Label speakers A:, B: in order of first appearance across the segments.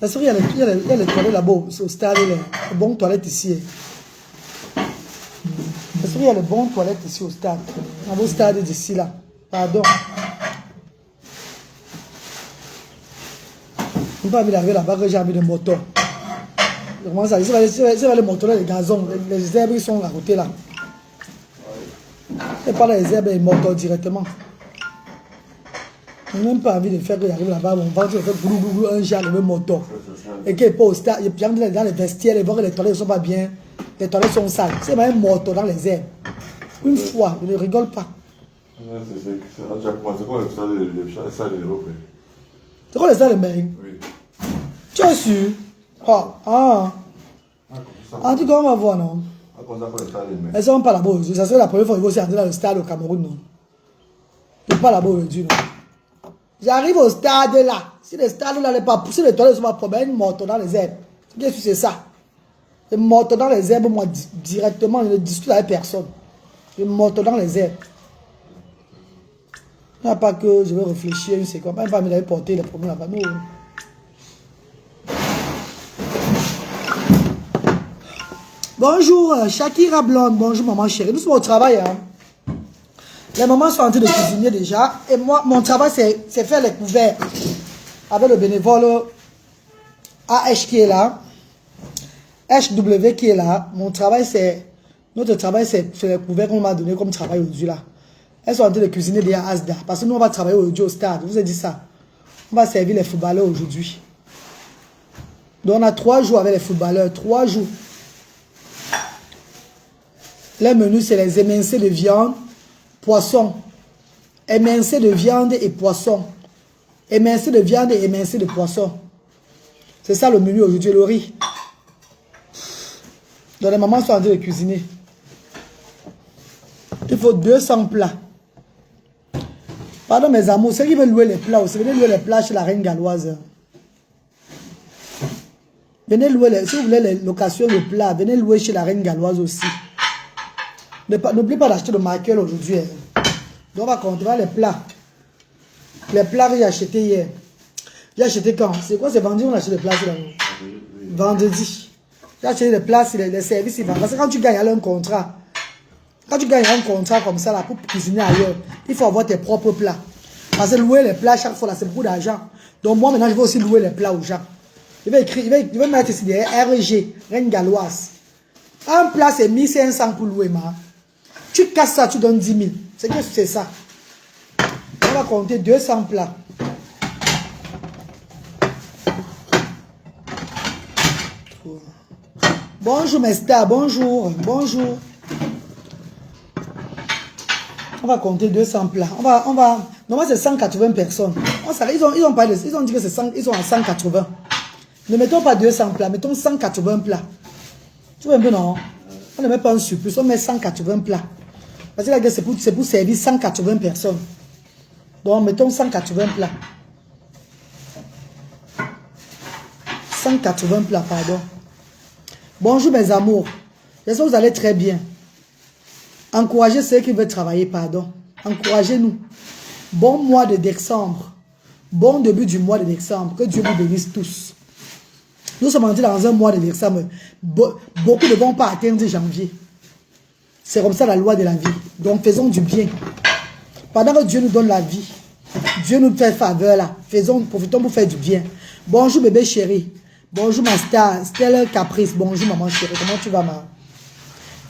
A: Parce qu'il y a les toilettes là-bas, au stade, les bonnes toilettes ici. Parce qu'il y a les bonnes toilettes ici au stade. Au stade d'ici là. Pardon. Je ne peux pas arriver là-bas que j'ai envie de moto. Comment ça? C'est les motos là, les gazons, les herbes qui sont à côté là. Et pas les herbes et les motos directement. Je n'ai même pas envie de faire que j'arrive là-bas, mon ventre fait boulou, un genre de moto. Et qu'il n'est pas au stade, j'entre dans les vestiaires, et voir que les toilettes ne sont pas bien, les toilettes sont sales. C'est même un moto dans les herbes. Une fois, je ne rigole pas.
B: C'est quoi le stade de l'Europe?
A: C'est quoi le stade de Mering?
B: Oui.
A: Tu es sûr? En tout cas, on va voir, non? Elles ne sont pas là-bas aujourd'hui. Ça serait la première fois que je vais entrer dans le stade au Cameroun, non? Je ne suis pas là-bas aujourd'hui, non? J'arrive au stade là. Si le stade là n'est pas poussé, les toilettes ne sont pas propres, une moto dans les herbes. Qu'est-ce que c'est ça? Une moto dans les herbes, moi, directement, je ne discute avec personne. Une moto dans les herbes. Il n'y a pas que je vais réfléchir, c'est quoi. Même pas me porter les problèmes là-bas. Non. Bonjour, Shakira Blonde. Bonjour, maman chérie. Nous sommes au travail. Hein. Les mamans sont en train de cuisiner déjà. Et moi, mon travail, c'est faire les couverts. Avec le bénévole AH qui est là. HW qui est là. Mon travail, c'est... Notre travail, c'est les couverts qu'on m'a donné comme travail aujourd'hui là. Elles sont en train de cuisiner des Asda. Parce que nous, on va travailler aujourd'hui au stade. Je vous ai dit ça. On va servir les footballeurs aujourd'hui. Donc, on a 3 jours avec les footballeurs. 3 jours. Le menu, c'est les émincés de viande, poisson. Émincés de viande et poisson. Émincés de viande et émincés de poisson. C'est ça le menu aujourd'hui, le riz. Donc les mamans sont en train de cuisiner. Il faut 200 plats. Pardon mes amours, ceux qui veulent louer les plats aussi, venez louer les plats chez la reine galloise. Venez louer, si vous voulez les locations de plats, venez louer chez la reine galloise aussi. N'oubliez pas d'acheter le marqueur aujourd'hui. Donc on va compter les plats. Les plats que j'ai achetés hier. J'ai acheté quand? C'est quoi? C'est vendredi on a acheté les plats là? Vendredi. J'ai acheté les plats, les services. Parce que quand tu gagnes un contrat, comme ça là, pour cuisiner ailleurs, il faut avoir tes propres plats. Parce que louer les plats chaque fois là, c'est beaucoup d'argent. Donc moi maintenant je vais aussi louer les plats aux gens. Je vais mettre ici des RG, reine galloise. Un plat c'est 1500 pour louer ma. Tu casses ça, tu donnes 10 000. C'est que c'est ça. On va compter 200 plats. Bonjour mes stars, bonjour, bonjour. On va compter 200 plats. On va, normalement c'est 180 personnes. Ils ont dit que c'est 100, ils sont à 180. Ne mettons pas 200 plats, mettons 180 plats. Tu vois un peu non? On ne met pas un surplus, on met 180 plats. Parce que là, c'est pour servir 180 personnes. Donc, mettons 180 plats. 180 plats, pardon. Bonjour mes amours. J'espère que vous allez très bien. Encouragez ceux qui veulent travailler, pardon. Encouragez-nous. Bon mois de décembre. Bon début du mois de décembre. Que Dieu vous bénisse tous. Nous sommes entrés dans un mois de décembre. Beaucoup ne vont pas atteindre janvier. C'est comme ça la loi de la vie. Donc faisons du bien. Pendant que Dieu nous donne la vie, Dieu nous fait faveur là. Profitons pour faire du bien. Bonjour bébé chéri. Bonjour ma star. Stella Caprice. Bonjour maman chérie. Comment tu vas maman?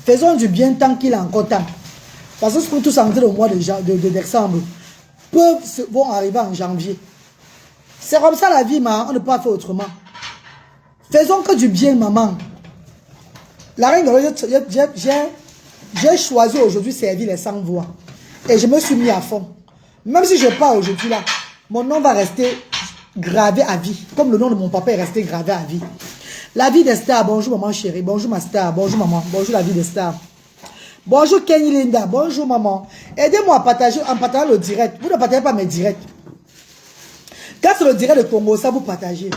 A: Faisons du bien tant qu'il a encore temps. Parce que ce qu'on tous entrer au mois de décembre vont arriver en janvier. C'est comme ça la vie, maman. On ne peut pas faire autrement. Faisons que du bien, maman. La reine, j'ai choisi aujourd'hui servir les 100 voix. Et je me suis mis à fond. Même si je pars aujourd'hui là, mon nom va rester gravé à vie. Comme le nom de mon papa est resté gravé à vie. La vie des stars. Bonjour maman chérie. Bonjour ma star. Bonjour maman. Bonjour la vie des stars. Bonjour Kenny Linda. Bonjour maman. Aidez-moi à partager en partageant le direct. Vous ne partagez pas mes directs. Quand c'est le direct de Congo, ça vous partagez.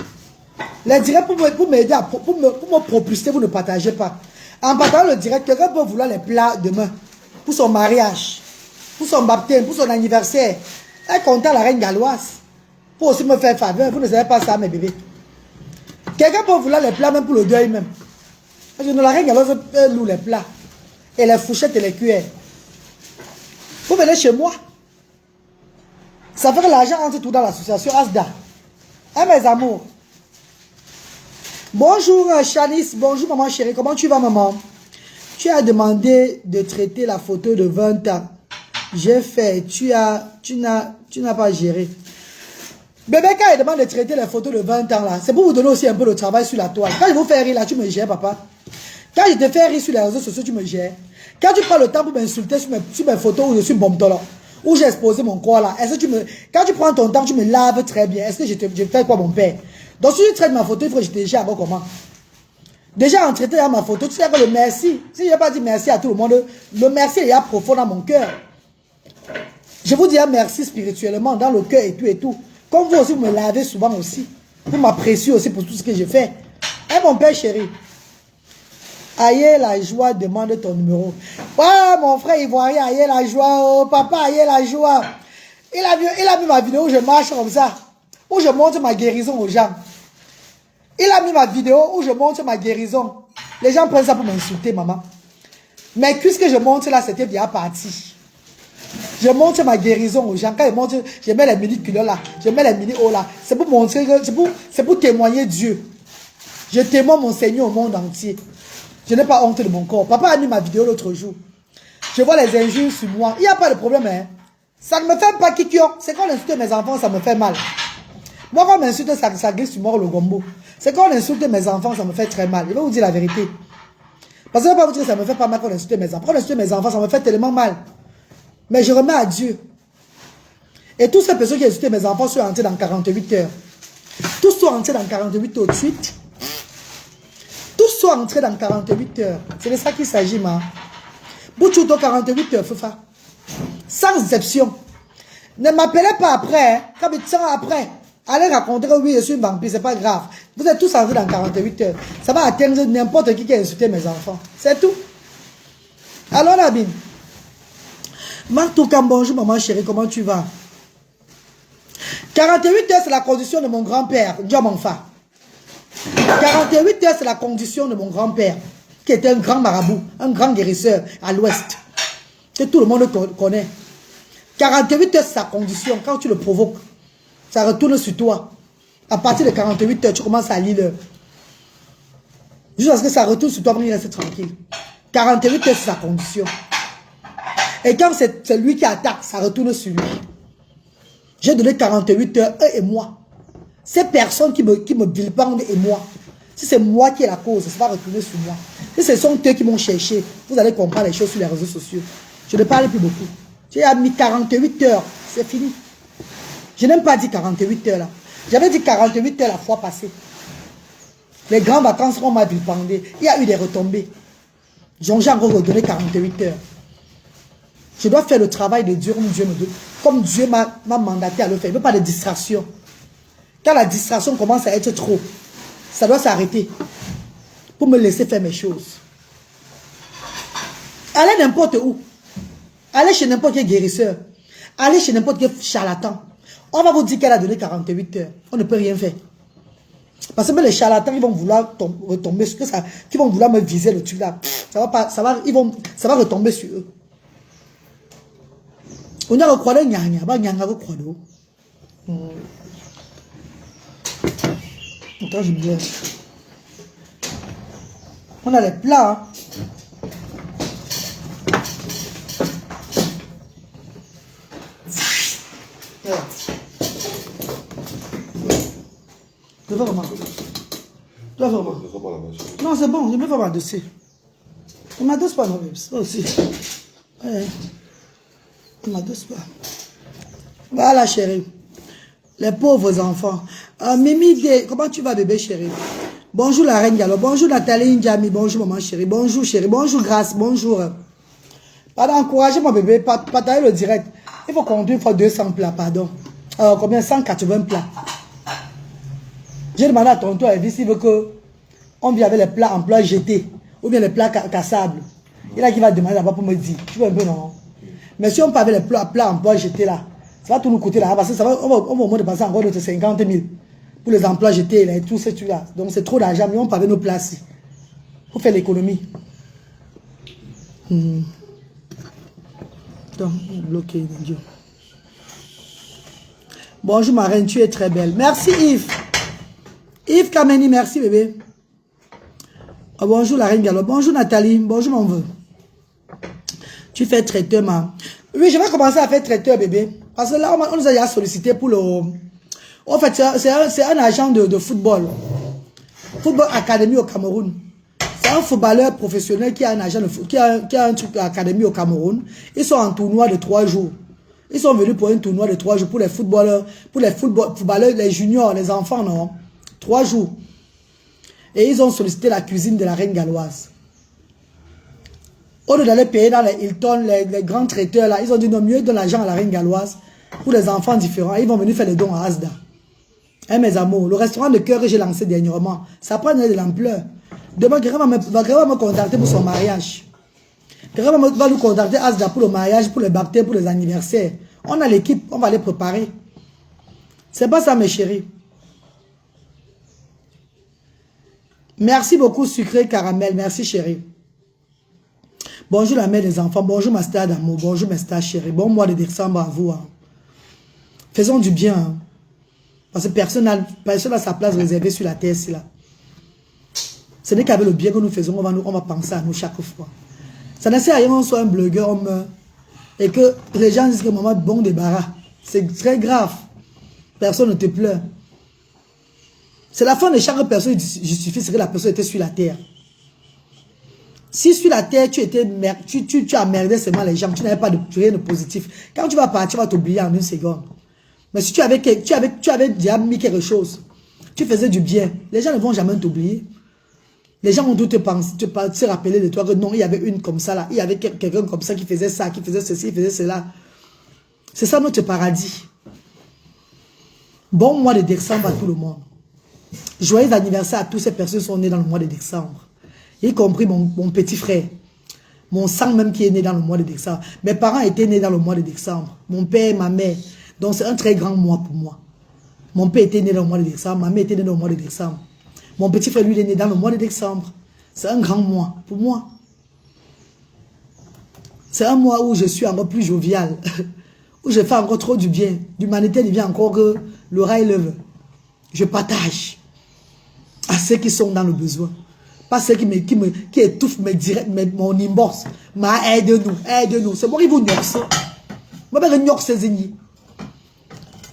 A: Les directs pour m'aider, pour me propulser, vous ne partagez pas. En partageant le direct, quelqu'un peut vouloir les plats demain. Pour son mariage. Pour son baptême. Pour son anniversaire. Elle compte la reine galloise. Pour aussi me faire faveur. Vous ne savez pas ça, mes bébés. Quelqu'un peut vouloir les plats même pour le deuil même. Je ne la reine elle loue les plats. Et les fourchettes et les cuillères. Vous venez chez moi. Ça fait que l'argent entre tout dans l'association Asda. Hein mes amours. Bonjour Chalice, bonjour maman chérie. Comment tu vas maman? Tu as demandé de traiter la photo de 20 ans. J'ai fait. Tu n'as pas géré. Bébé, quand il demande de traiter les photos de 20 ans là, c'est pour vous donner aussi un peu de travail sur la toile. Quand je vous fais rire là, tu me gères, papa. Quand je te fais rire sur les réseaux sociaux, tu me gères. Quand tu prends le temps pour m'insulter sur mes photos où je suis bombtolo, où j'ai exposé mon corps là, est-ce que quand tu prends ton temps, tu me laves très bien. Est-ce que je fais quoi mon père? Donc si tu traites ma photo, il faut que je te gère encore comment? Déjà en traitant ma photo, tu sais que le merci, si je n'ai pas dit merci à tout le monde, le merci est profond dans mon cœur. Je vous dis un merci spirituellement dans le cœur et tout et tout. Comme vous aussi, vous me lavez souvent aussi. Vous m'appréciez aussi pour tout ce que je fais. Hein, mon père chéri? Aïe, la joie, demande ton numéro. Ouais, mon frère ivoirien, aïe, la joie. Oh, papa, aïe, la joie. Il a mis ma vidéo où je marche comme ça. Où je montre ma guérison aux gens. Il a mis ma vidéo où je montre ma guérison. Les gens prennent ça pour m'insulter, maman. Mais qu'est-ce que je montre là, c'était bien parti. Je montre ma guérison aux gens. Quand je montre, je mets les mini culottes là. Je mets les mini hauts là. C'est pour montrer, c'est pour témoigner Dieu. Je témoigne mon Seigneur au monde entier. Je n'ai pas honte de mon corps. Papa a mis ma vidéo l'autre jour. Je vois les injures sur moi. Il n'y a pas de problème, hein. Ça ne me fait pas kikio. C'est quand on insulte mes enfants, ça me fait mal. Moi, quand on m'insulte, ça glisse sur moi le gombo. C'est quand on insulte mes enfants, ça me fait très mal. Je vais vous dire la vérité. Parce que je ne vais pas vous dire que ça me fait pas mal quand on insulte mes enfants. Quand on insulte mes enfants, ça me fait tellement mal. Mais je remets à Dieu. Et toutes ces personnes qui ont insulté mes enfants sont entrées dans 48 heures. Tous sont entrés dans 48 heures de suite. Tous sont entrés dans 48 heures. C'est de ça qu'il s'agit, ma. Bouchouto 48 heures, Fufa. Sans exception. Ne m'appelez pas après. Hein. Quand tu sens après. Allez raconter que oui, je suis un vampire, c'est pas grave. Vous êtes tous entrés dans 48 heures. Ça va atteindre n'importe qui a insulté mes enfants. C'est tout. Alors, Nabine. Martoukan, bonjour maman chérie, comment tu vas? 48 heures, c'est la condition de mon grand-père, Djamanfa. 48 heures, c'est la condition de mon grand-père, qui était un grand marabout, un grand guérisseur à l'ouest, que tout le monde connaît. 48 heures, c'est sa condition. Quand tu le provoques, ça retourne sur toi. À partir de 48 heures, tu commences à lire. Jusqu'à ce que ça retourne sur toi pour y rester tranquille. 48 heures, c'est sa condition. Et quand c'est lui qui attaque, ça retourne sur lui. J'ai donné 48 heures, eux et moi. Ces personnes qui me vilipendent et moi. Si c'est moi qui ai la cause, ça va retourner sur moi. Si ce sont eux qui m'ont cherché, vous allez comprendre les choses sur les réseaux sociaux. Je ne parle plus beaucoup. J'ai mis 48 heures, c'est fini. Je n'ai même pas dit 48 heures là. J'avais dit 48 heures la fois passée. Les grandes vacances, on m'a vilipendé. Il y a eu des retombées. J'ai encore redonné 48 heures. Je dois faire le travail de Dieu comme Dieu m'a mandaté à le faire. Il ne veut pas de distraction. Quand la distraction commence à être trop, ça doit s'arrêter pour me laisser faire mes choses. Allez n'importe où. Allez chez n'importe quel guérisseur. Allez chez n'importe quel charlatan. On va vous dire qu'elle a donné 48 heures. On ne peut rien faire. Parce que même les charlatans, ils vont vouloir retomber sur ça. Ils vont vouloir me viser le truc là. Ça va retomber sur eux. On a recroisé Nyanga, Attends, je me dis. On a les plats. Voilà. Je vais vraiment. Non, c'est bon, je me fais ma dossier. Je m'adosse pas, non, ça aussi. Ouais. Je m'adosse pas. Voilà, chérie. Les pauvres enfants. Mimi, comment tu vas, bébé, chérie? Bonjour, la reine Gallo. Bonjour, Nathalie Ndjami. Bonjour, maman, chérie. Bonjour, chérie. Bonjour, Grâce. Bonjour. Pardon, encouragez mon bébé. Partagez le direct. Il faut conduire une fois 200 plats, pardon. Combien? 180 plats. J'ai demandé à tonton Elvis s'il veut qu'on vienne avec les plats en plat jetés. Ou bien les plats cassables. Il a qui va demander là-bas pour me dire. Tu veux un peu, non? Mais si on peut avec les plats en plat jetés là, ça va tout nous coûter là. Parce que ça va, on va au moins dépenser encore d'autres 50 000 pour les emplois jetés, là, et tout ce truc-là. Donc c'est trop d'argent, mais on parle de nos places. Il faut faire l'économie. Donc, bloqué, Dieu. Bonjour ma reine, tu es très belle. Merci Yves. Yves Kameni, merci bébé. Oh, bonjour la reine Galop. Bonjour Nathalie. Bonjour mon vœu. Tu fais traiteur, ma. Oui, je vais commencer à faire traiteur, bébé. Parce que là, on nous a déjà sollicité pour le... En fait, c'est un agent de football. Football Academy au Cameroun. C'est un footballeur professionnel qui a un agent de foot, qui a un truc académie au Cameroun. Ils sont en tournoi de 3 jours. Ils sont venus pour un tournoi de 3 jours pour les footballeurs, les juniors, les enfants, non? 3 jours. Et ils ont sollicité la cuisine de la reine galloise. Au lieu d'aller payer dans les Hilton, les grands traiteurs, là, ils ont dit non, mieux de l'argent à la reine galloise pour les enfants différents. Ils vont venir faire les dons à Asda. Hein, mes amours, le restaurant de cœur que j'ai lancé dernièrement, ça prend de l'ampleur. Demain, quelqu'un va me contacter pour son mariage. Quelqu'un va nous contacter Asda pour le mariage, pour les baptêmes, pour les anniversaires. On a l'équipe, on va les préparer. C'est pas ça, mes chéris. Merci beaucoup, sucré caramel. Merci, chérie. Bonjour, la mère des enfants. Bonjour, ma star d'amour. Bonjour, mes stars chérie. Bon mois de décembre à vous. Hein. Faisons du bien. Hein. Parce que personne n'a sa place réservée sur la terre, c'est là. Ce n'est qu'avec le bien que nous faisons, on va penser à nous chaque fois. Ça ne sert à rien qu'on soit un blogueur, on meurt. Et que les gens disent que maman, bon débarras. C'est très grave. Personne ne te pleure. C'est la fin de chaque personne qui justifie ce que la personne était sur la terre. Si sur la terre, tu as merdé seulement les gens, tu n'avais pas rien de positif. Quand tu vas partir, tu vas t'oublier en une seconde. Mais si tu avais déjà mis quelque chose, tu faisais du bien, les gens ne vont jamais t'oublier. Les gens vont te rappeler de toi que non, il y avait une comme ça là, il y avait quelqu'un comme ça qui faisait ça, qui faisait ceci, qui faisait cela. C'est ça notre paradis. Bon mois de décembre à tout le monde. Joyeux anniversaire à toutes ces personnes qui sont nées dans le mois de décembre. Y compris mon petit frère. Mon sang même qui est né dans le mois de décembre. Mes parents étaient nés dans le mois de décembre. Mon père et ma mère. Donc c'est un très grand mois pour moi. Mon père était né dans le mois de décembre. Ma mère était née dans le mois de décembre. Mon petit frère, lui, il est né dans le mois de décembre. C'est un grand mois pour moi. C'est un mois où je suis encore plus jovial. Où je fais encore trop du bien. L'humanité devient encore que le rail lève. Je partage à ceux qui sont dans le besoin. Pas ceux qui étouffent mon inbox. Mais aide-nous. C'est moi qui vous nyoxe. Moi, je nyoxe zini.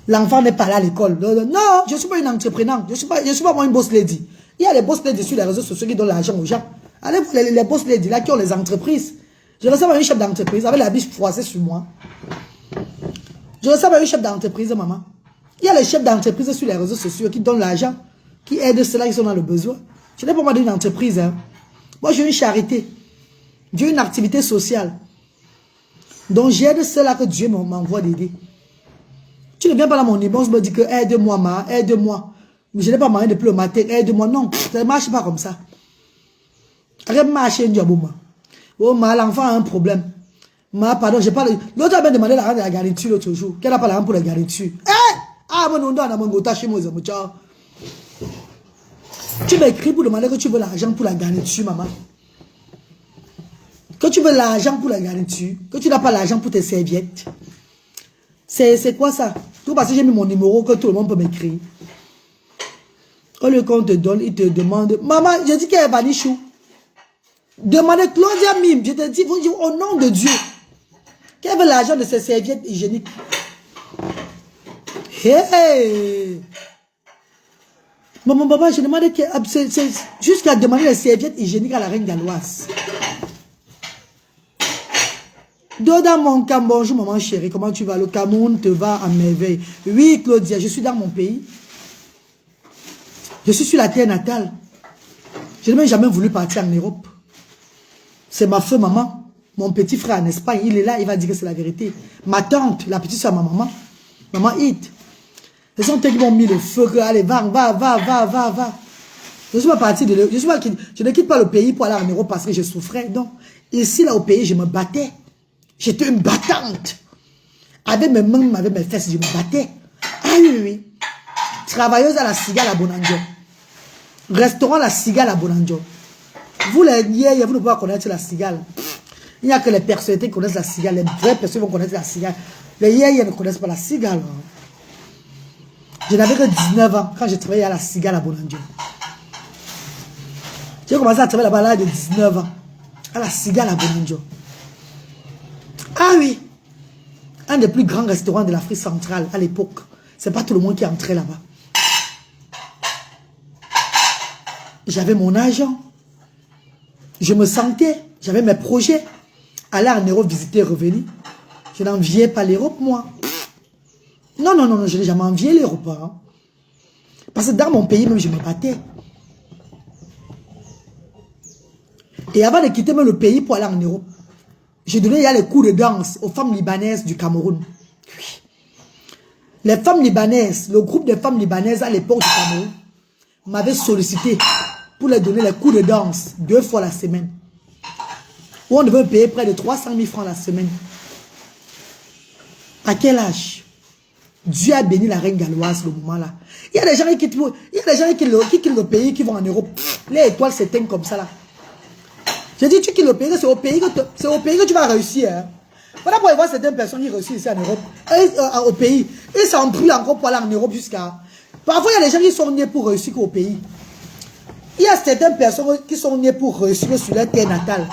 A: L'enfant n'est pas là à l'école. Non, je ne suis pas une entrepreneur. Je ne suis pas moi une boss lady. Il y a les boss lady sur les réseaux sociaux qui donnent l'argent aux gens. Allez voir les boss lady là qui ont les entreprises. Je ressemble à une chef d'entreprise avec la biche froissée sur moi. Je ressemble à une chef d'entreprise, maman. Il y a les chefs d'entreprise sur les réseaux sociaux qui donnent l'argent, qui aident ceux-là qui sont dans le besoin. Je n'ai pas moi d'une entreprise. Hein. Moi, j'ai une charité. J'ai une activité sociale. Donc, j'aide ceux-là que Dieu m'envoie d'aider. Tu ne viens pas dans mon inbox me dire que aide-moi, ma, aide-moi. Mais je n'ai pas moyen depuis le matin, aide-moi. Non, ça ne marche pas comme ça. Arrête de marcher, oh, ma, l'enfant a un problème. Ma, pardon, j'ai pas. L'autre a bien demandé l'argent de la garniture l'autre jour. Qu'elle n'a pas l'argent pour la garniture. Ah, mon nom, on a mon gota chez moi, tu m'écris pour demander que tu veux l'argent pour la garniture, maman. Que tu veux l'argent pour la garniture, que tu n'as pas l'argent pour tes serviettes. C'est quoi ça? Tout parce que j'ai mis mon numéro que tout le monde peut m'écrire. Au lieu qu'on te donne, il te demande. Maman, je dis qu'elle est Banichou. Demandez Claudia Mime. Je te dis, vous dites au nom de Dieu. Qu'elle veut l'argent de ses serviettes hygiéniques. Hey! Maman, je demandais jusqu'à demander les serviettes hygiéniques à la reine galloise. Dans mon Cameroun, bonjour maman chérie, comment tu vas? Le Cameroun te va à merveille. Oui, Claudia, je suis dans mon pays. Je suis sur la terre natale. Je n'ai même jamais voulu partir en Europe. C'est ma feu maman. Mon petit frère en Espagne, il est là, il va dire que c'est la vérité. Ma tante, la petite soeur ma maman. Maman Hit. Ce sont eux qui m'ont mis le feu. Allez, va. Je suis pas parti de je ne quitte pas le pays pour aller en Europe parce que je souffrais. Non. Ici, là, au pays, je me battais. J'étais une battante. Avec mes mains, avec mes fesses, je me battais. Ah oui. travailleuse à la cigale à Bonanjo. Restaurant la cigale à Bonanjo. Vous les niais, vous ne pouvez pas connaître la cigale. Il n'y a que les personnalités qui connaissent la cigale. Les vraies personnes vont connaître la cigale. Les niais ne connaissent pas la cigale. Je n'avais que 19 ans quand j'ai travaillé à la cigale à Bonanjo. J'ai commencé à travailler là-bas à l'âge de 19 ans. À la cigale à Bonanjo. Ah oui. Un des plus grands restaurants de l'Afrique centrale à l'époque. C'est pas tout le monde qui entrait là-bas. J'avais mon argent. Je me sentais. J'avais mes projets. Aller en Europe visiter, revenir. Je n'enviais pas l'Europe, moi. Non, non, non, non, je n'ai jamais envié l'Europe. Hein. Parce que dans mon pays, même, je me battais. Et avant de quitter même le pays pour aller en Europe, j'ai donné les cours de danse aux femmes libanaises du Cameroun. Oui. Les femmes libanaises, le groupe de femmes libanaises à l'époque du Cameroun, m'avait sollicité pour leur donner les cours de danse 2 fois la semaine. Où on devait payer près de 300 000 francs la semaine. À quel âge? Dieu a béni la reine galloise le moment là. Il y a des gens qui quittent le pays, qui vont en Europe. Les étoiles s'éteignent comme ça là. Je dis, tu quittes le pays, c'est au pays que tu vas réussir. Hein. Voilà pour voir certaines personnes qui réussissent ici en Europe. Au pays. Ils s'en prient encore pour aller en Europe jusqu'à... Parfois, il y a des gens qui sont nés pour réussir qu'au pays. Il y a certaines personnes qui sont nées pour réussir sur leur terre natale.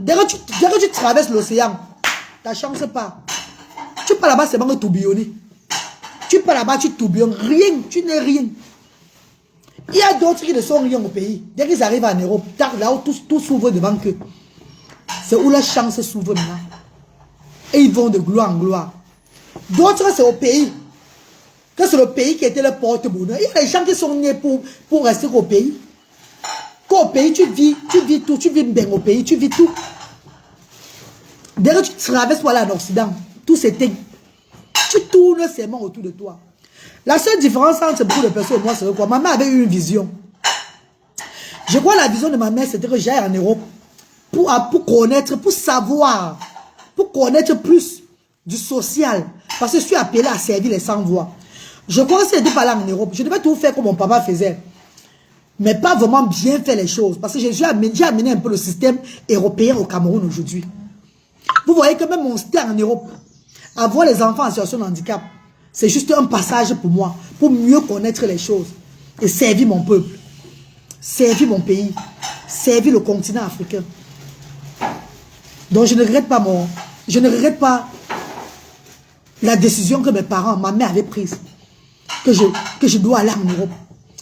A: Dès que tu traverses l'océan, ta chance pas. Tu pars là-bas, c'est bon de tourbillonner. Tu pars là-bas, tu tourbillonnes. Rien, tu n'es rien. Il y a d'autres qui ne sont rien au pays. Dès qu'ils arrivent en Europe, là où tout s'ouvre devant eux. C'est où la chance s'ouvre maintenant. Et ils vont de gloire en gloire. D'autres, c'est au pays. Que c'est le pays qui était le porte-bonheur. Il y a des gens qui sont nés pour rester au pays. Qu'au pays, tu vis tout. Tu vis bien au pays, tu vis tout. Dès que tu traverses pour aller en Occident, tout s'éteint. Tu tournes seulement autour de toi. La seule différence entre beaucoup de personnes et moi, c'est quoi? Ma mère avait eu une vision. Je crois que la vision de ma mère, c'était que j'aille en Europe pour connaître, pour savoir, pour connaître plus du social. Parce que je suis appelé à servir les sans-voix. Je crois que si je devais aller en Europe, je devais tout faire comme mon papa faisait. Mais pas vraiment bien faire les choses. Parce que j'ai amené un peu le système européen au Cameroun aujourd'hui. Vous voyez que même mon style en Europe, avoir les enfants en situation de handicap, c'est juste un passage pour moi, pour mieux connaître les choses et servir mon peuple, servir mon pays, servir le continent africain. Donc je ne regrette pas la décision que mes parents, ma mère avait prise, que je dois aller en Europe.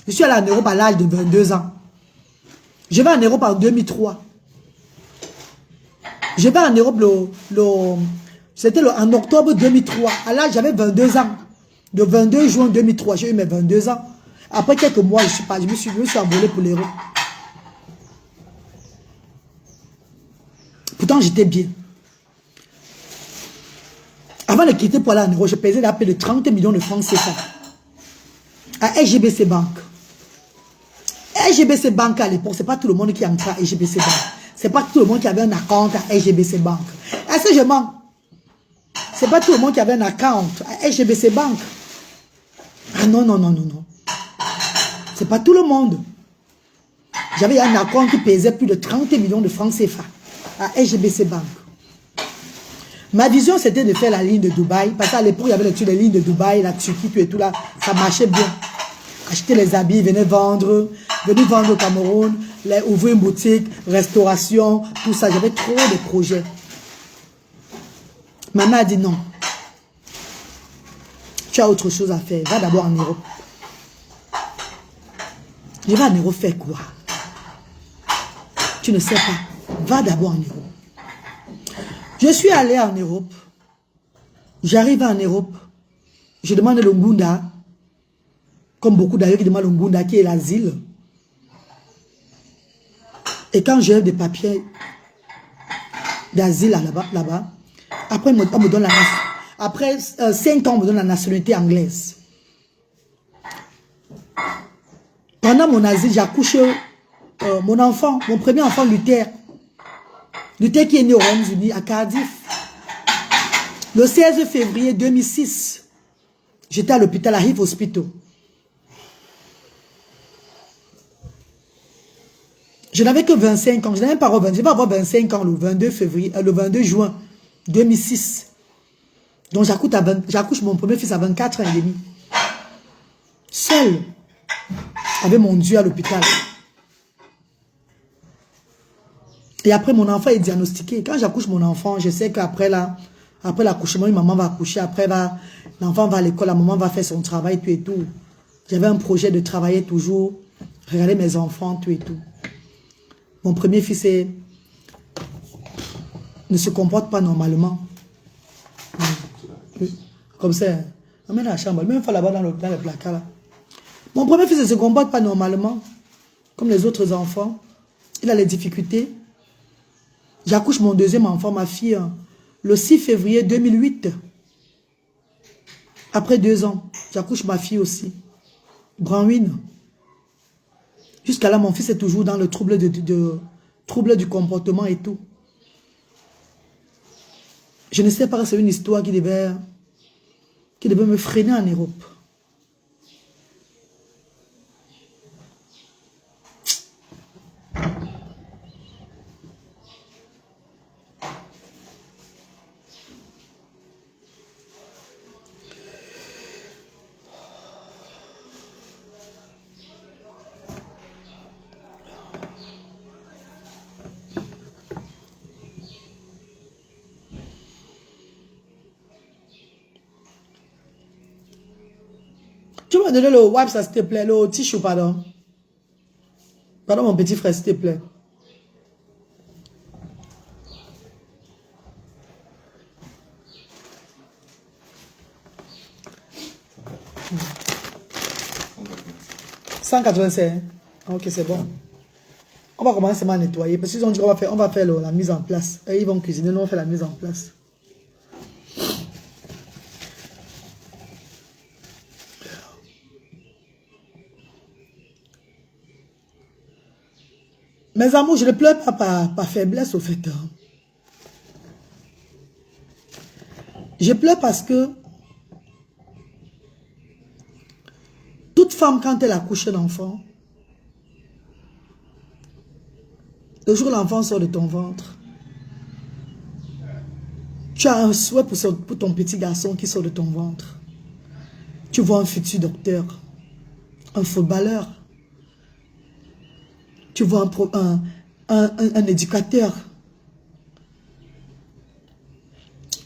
A: Je suis allé en Europe à l'âge de 22 ans. Je vais en Europe en 2003. Je vais en Europe c'était en octobre 2003. À l'âge, j'avais 22 ans. Le 22 juin 2003, j'ai eu mes 22 ans. Après quelques mois, je me suis envolé pour l'Europe. Pourtant, j'étais bien. Avant de quitter pour aller en Europe, je pesais à peu de 30 millions de francs CFA. À SGBC Bank. SGBC Bank à l'époque, ce n'est pas tout le monde qui entrait à SGBC Bank. Ce n'est pas tout le monde qui avait un account à SGBC Bank. Est-ce que je mens? Ce n'est pas tout le monde qui avait un account à SGBC Bank. Ah non, non, non, non, non. Ce n'est pas tout le monde. J'avais un account qui pesait plus de 30 millions de francs CFA à SGBC Bank. Ma vision, c'était de faire la ligne de Dubaï. Parce qu'à l'époque, il y avait les lignes de Dubaï, la Turquie, tout et tout là. Ça marchait bien. Acheter les habits, venir vendre au Cameroun, ouvrir une boutique, restauration, tout ça. J'avais trop de projets. Maman a dit non. Tu as autre chose à faire. Va d'abord en Europe. Je vais en Europe faire quoi? Tu ne sais pas. Va d'abord en Europe. Je suis allé en Europe. J'arrive en Europe. Je demande le Ngunda. Comme beaucoup d'ailleurs qui demandent le Ngunda, qui est l'asile. Et quand j'ai des papiers d'asile là-bas, après on me donne la nationalité. Après 5 ans, on me donne la nationalité anglaise. Pendant mon asile, j'ai accouché mon enfant, mon premier enfant, Luther. Luther qui est né aux Royaumes-Unis, à Cardiff. Le 16 février 2006, j'étais à l'hôpital, à Hive Hospital. Je n'avais que 25 ans. Je n'avais pas 20. Je vais avoir 25 ans le 22 février, le 22 juin 2006. Donc j'accouche mon premier fils à 24 ans et demi. Seul. Avec mon Dieu à l'hôpital. Et après, mon enfant est diagnostiqué. Quand j'accouche mon enfant, je sais qu'après après l'accouchement, une maman va accoucher. Après, l'enfant va à l'école, la maman va faire son travail, tout et tout. J'avais un projet de travailler toujours, regarder mes enfants, tout et tout. Mon premier fils ne se comporte pas normalement. Comme ça. Amène la chambre. Même fois là-bas dans le placard. Là. Mon premier fils ne se comporte pas normalement. Comme les autres enfants. Il a les difficultés. J'accouche mon deuxième enfant, ma fille, le 6 février 2008. Après 2 ans, j'accouche ma fille aussi. Branwin. Jusqu'à là, mon fils est toujours dans le trouble trouble du comportement et tout. Je ne sais pas si c'est une histoire qui devait me freiner en Europe. Tu m'as donné le wipe, ça s'il te plaît, le tissue, pardon. Pardon, mon petit frère, s'il te plaît. « 185. Ok, c'est bon. On va commencer à nettoyer. Parce qu'ils ont dit qu'on va faire la mise en place. Et ils vont cuisiner, nous on fait la mise en place. Mes amours, je ne pleure pas par faiblesse au fait. Je pleure parce que toute femme, quand elle accouche un enfant, le jour où l'enfant sort de ton ventre, tu as un souhait pour ton petit garçon qui sort de ton ventre. Tu vois un futur docteur, un footballeur. Tu vois un éducateur.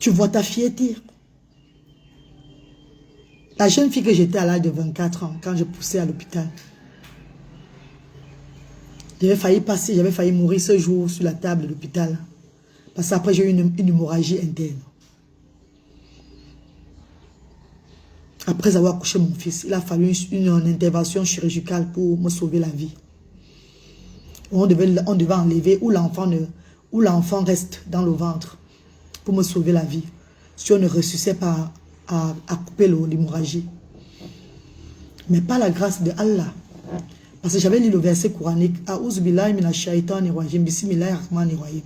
A: Tu vois ta fierté. La jeune fille que j'étais à l'âge de 24 ans, quand je poussais à l'hôpital, j'avais failli mourir ce jour sur la table de l'hôpital. Parce qu'après, j'ai eu une hémorragie interne. Après avoir accouché mon fils, il a fallu une intervention chirurgicale pour me sauver la vie. On devait enlever où l'enfant reste dans le ventre pour me sauver la vie. Si on ne réussissait pas à couper l'hémorragie. Mais par la grâce de Allah. Parce que j'avais lu le verset coranique. A'ouzbillahi minash shaitani rajim. Bismillahir rahmanir rahim.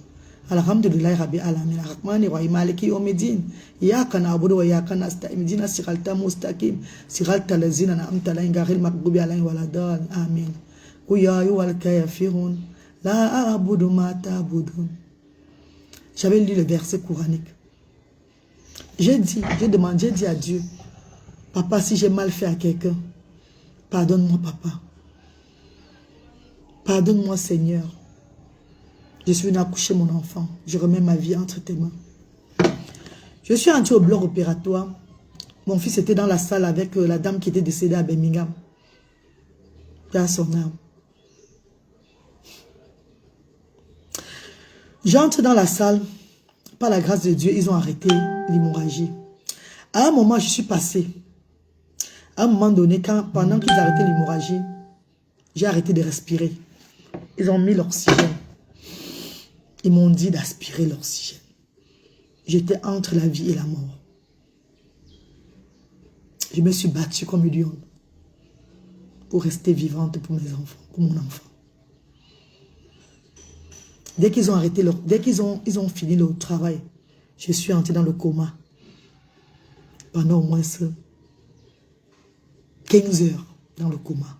A: Alhamdulillahi rabbil alamin. Ar-rahmanir rahim. Maliki yawmiddin. Iyyaka na'budu wa iyyaka nasta'in. Ihdina siratal mustaqim. Siratal ladzina an'amta alaihim ghayril maghdubi alaihim waladdallin. Amin. Ya ayyuhal kafirun. La a'budu ma ta'budun. J'avais lu le verset coranique. J'ai dit à Dieu, papa, si j'ai mal fait à quelqu'un, pardonne-moi, papa. Pardonne-moi, Seigneur. Je suis venu accoucher mon enfant. Je remets ma vie entre tes mains. Je suis entré au bloc opératoire. Mon fils était dans la salle avec la dame qui était décédée à Birmingham. Dans son âme. J'entre dans la salle. Par la grâce de Dieu, ils ont arrêté l'hémorragie. À un moment, je suis passé. À un moment donné, pendant qu'ils arrêtaient l'hémorragie, j'ai arrêté de respirer. Ils ont mis l'oxygène. Ils m'ont dit d'aspirer l'oxygène. J'étais entre la vie et la mort. Je me suis battue comme une lion pour rester vivante pour mes enfants, pour mon enfant. Dès qu'ils ont arrêté, ils ont fini le travail, je suis entrée dans le coma. Pendant au moins 15 heures dans le coma.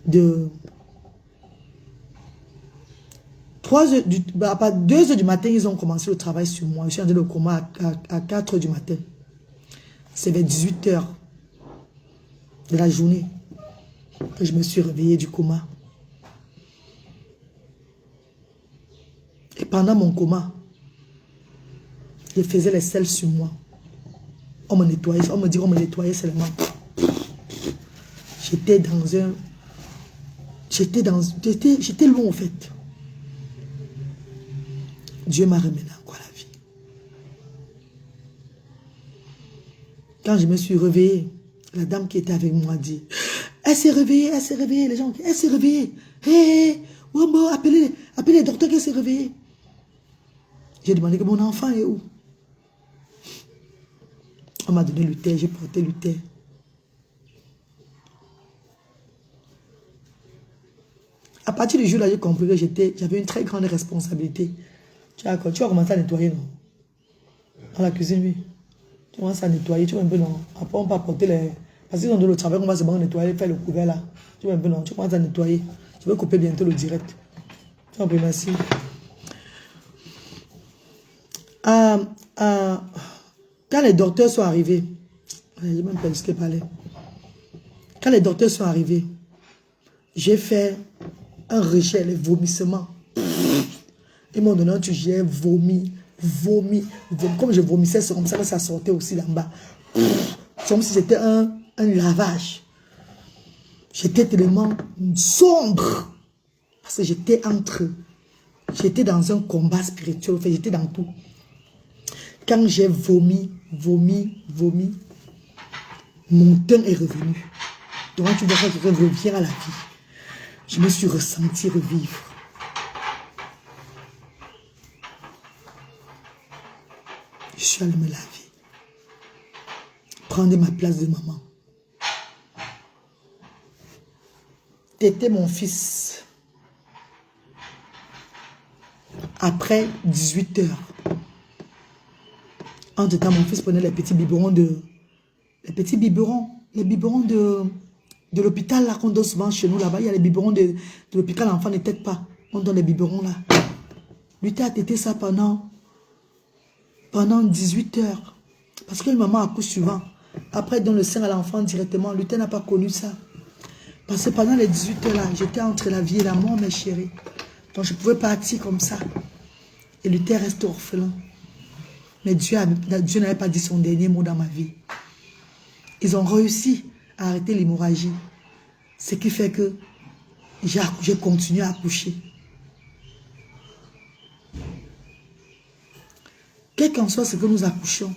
A: De À 2 heures du matin, ils ont commencé le travail sur moi. Je suis entré le coma à 4 heures du matin. C'est vers 18 heures de la journée que je me suis réveillée du coma. Et pendant mon coma, je faisais les selles sur moi. On me nettoyait, on me dit qu'on me nettoyait seulement. J'étais dans un... J'étais loin au fait. Dieu m'a ramené encore à la vie. Quand je me suis réveillée, la dame qui était avec moi dit, elle s'est réveillée, les gens, elle s'est réveillée. Hé, Wambo, appelez les docteurs qui s'est réveillée. J'ai demandé que mon enfant est où? On m'a donné Luther, j'ai porté Luther. À partir du jour-là, j'ai compris que j'avais une très grande responsabilité. Tu vas commencer à nettoyer, non? Dans la cuisine, oui. Tu commences à nettoyer, tu vois un peu, non? Après, on va porter les... Parce qu'ils ont de le travail, on va se nettoyer, faire le couvert là. Tu vois un peu, non? Tu commences à nettoyer. Je vais couper bientôt le direct. Tu vois un peu, merci. Quand les docteurs sont arrivés, je n'ai même pas ce qu'il parlait. Quand les docteurs sont arrivés, j'ai fait un rejet, les vomissements. Ils m'ont donné un truc, j'ai vomi. Comme je vomissais, c'est comme ça que ça sortait aussi là-bas. C'est comme si c'était un lavage. J'étais tellement sombre. Parce que j'étais dans un combat spirituel. Enfin, j'étais dans tout. Quand j'ai vomi, mon teint est revenu. Donc, tu vois que je reviens à la vie. Je me suis ressenti revivre. Je suis allé me laver. Prendre ma place de maman. T'étais mon fils. Après 18 heures. Entre-temps, mon fils prenait les petits biberons de... Les biberons de l'hôpital là qu'on donne souvent chez nous là-bas. Il y a les biberons de l'hôpital, l'enfant ne tète pas. On donne les biberons là. Lui a tété ça pendant 18 heures. Parce qu'une maman accouche souvent. Après, elle donne le sein à l'enfant directement. Lui n'a pas connu ça. Parce que pendant les 18 heures là, j'étais entre la vie et la mort, mes chéris. Donc je pouvais partir comme ça. Et Luther reste orphelin. Mais Dieu n'avait pas dit son dernier mot dans ma vie. Ils ont réussi à arrêter l'hémorragie. Ce qui fait que j'ai continué à accoucher. Quel qu'en soit ce que nous accouchons,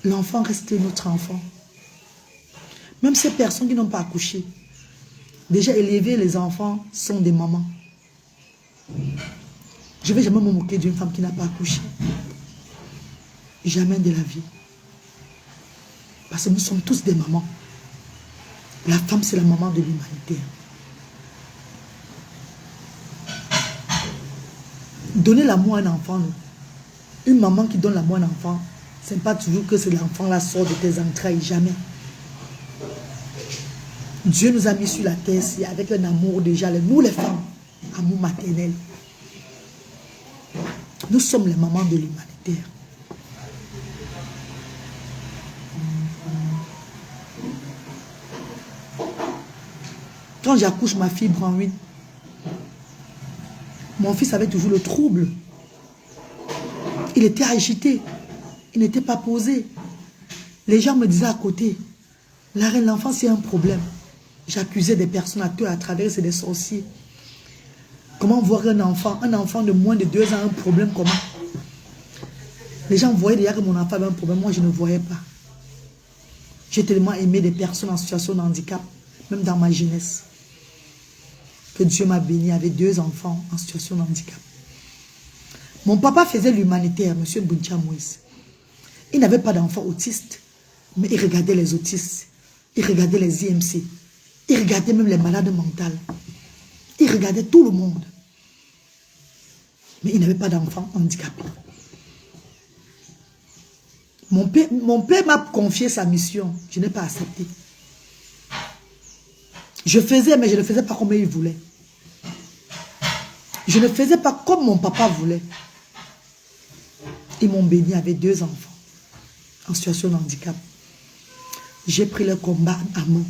A: l'enfant reste notre enfant. Même ces personnes qui n'ont pas accouché, déjà élever les enfants sont des mamans. Je ne vais jamais me moquer d'une femme qui n'a pas accouché. Jamais de la vie. Parce que nous sommes tous des mamans. La femme, c'est la maman de l'humanité. Donner l'amour à un enfant, une maman qui donne l'amour à un enfant, ce n'est pas toujours que l'enfant là sort de tes entrailles, jamais. Dieu nous a mis sur la terre avec un amour déjà, nous les femmes, amour maternel. Nous sommes les mamans de l'humanité. Quand j'accouche ma fille Branwyn, mon fils avait toujours le trouble. Il était agité. Il n'était pas posé. Les gens me disaient à côté, la reine, l'enfant c'est un problème. J'accusais des personnes à travers, c'est des sorciers. Comment voir un enfant de moins de 2 ans, un problème, comment? Les gens voyaient déjà que mon enfant avait un problème, moi je ne voyais pas. J'ai tellement aimé des personnes en situation de handicap, même dans ma jeunesse. Que Dieu m'a béni avec 2 enfants en situation de handicap. Mon papa faisait l'humanitaire, M. Buncha Moïse. Il n'avait pas d'enfants autistes, mais il regardait les autistes. Il regardait les IMC. Il regardait même les malades mentaux. Il regardait tout le monde. Mais il n'avait pas d'enfants handicapés. Mon père m'a confié sa mission. Je n'ai pas accepté. Je faisais, mais je ne faisais pas comme il voulait. Je ne faisais pas comme mon papa voulait. Ils m'ont béni avec 2 enfants en situation de handicap. J'ai pris le combat à main.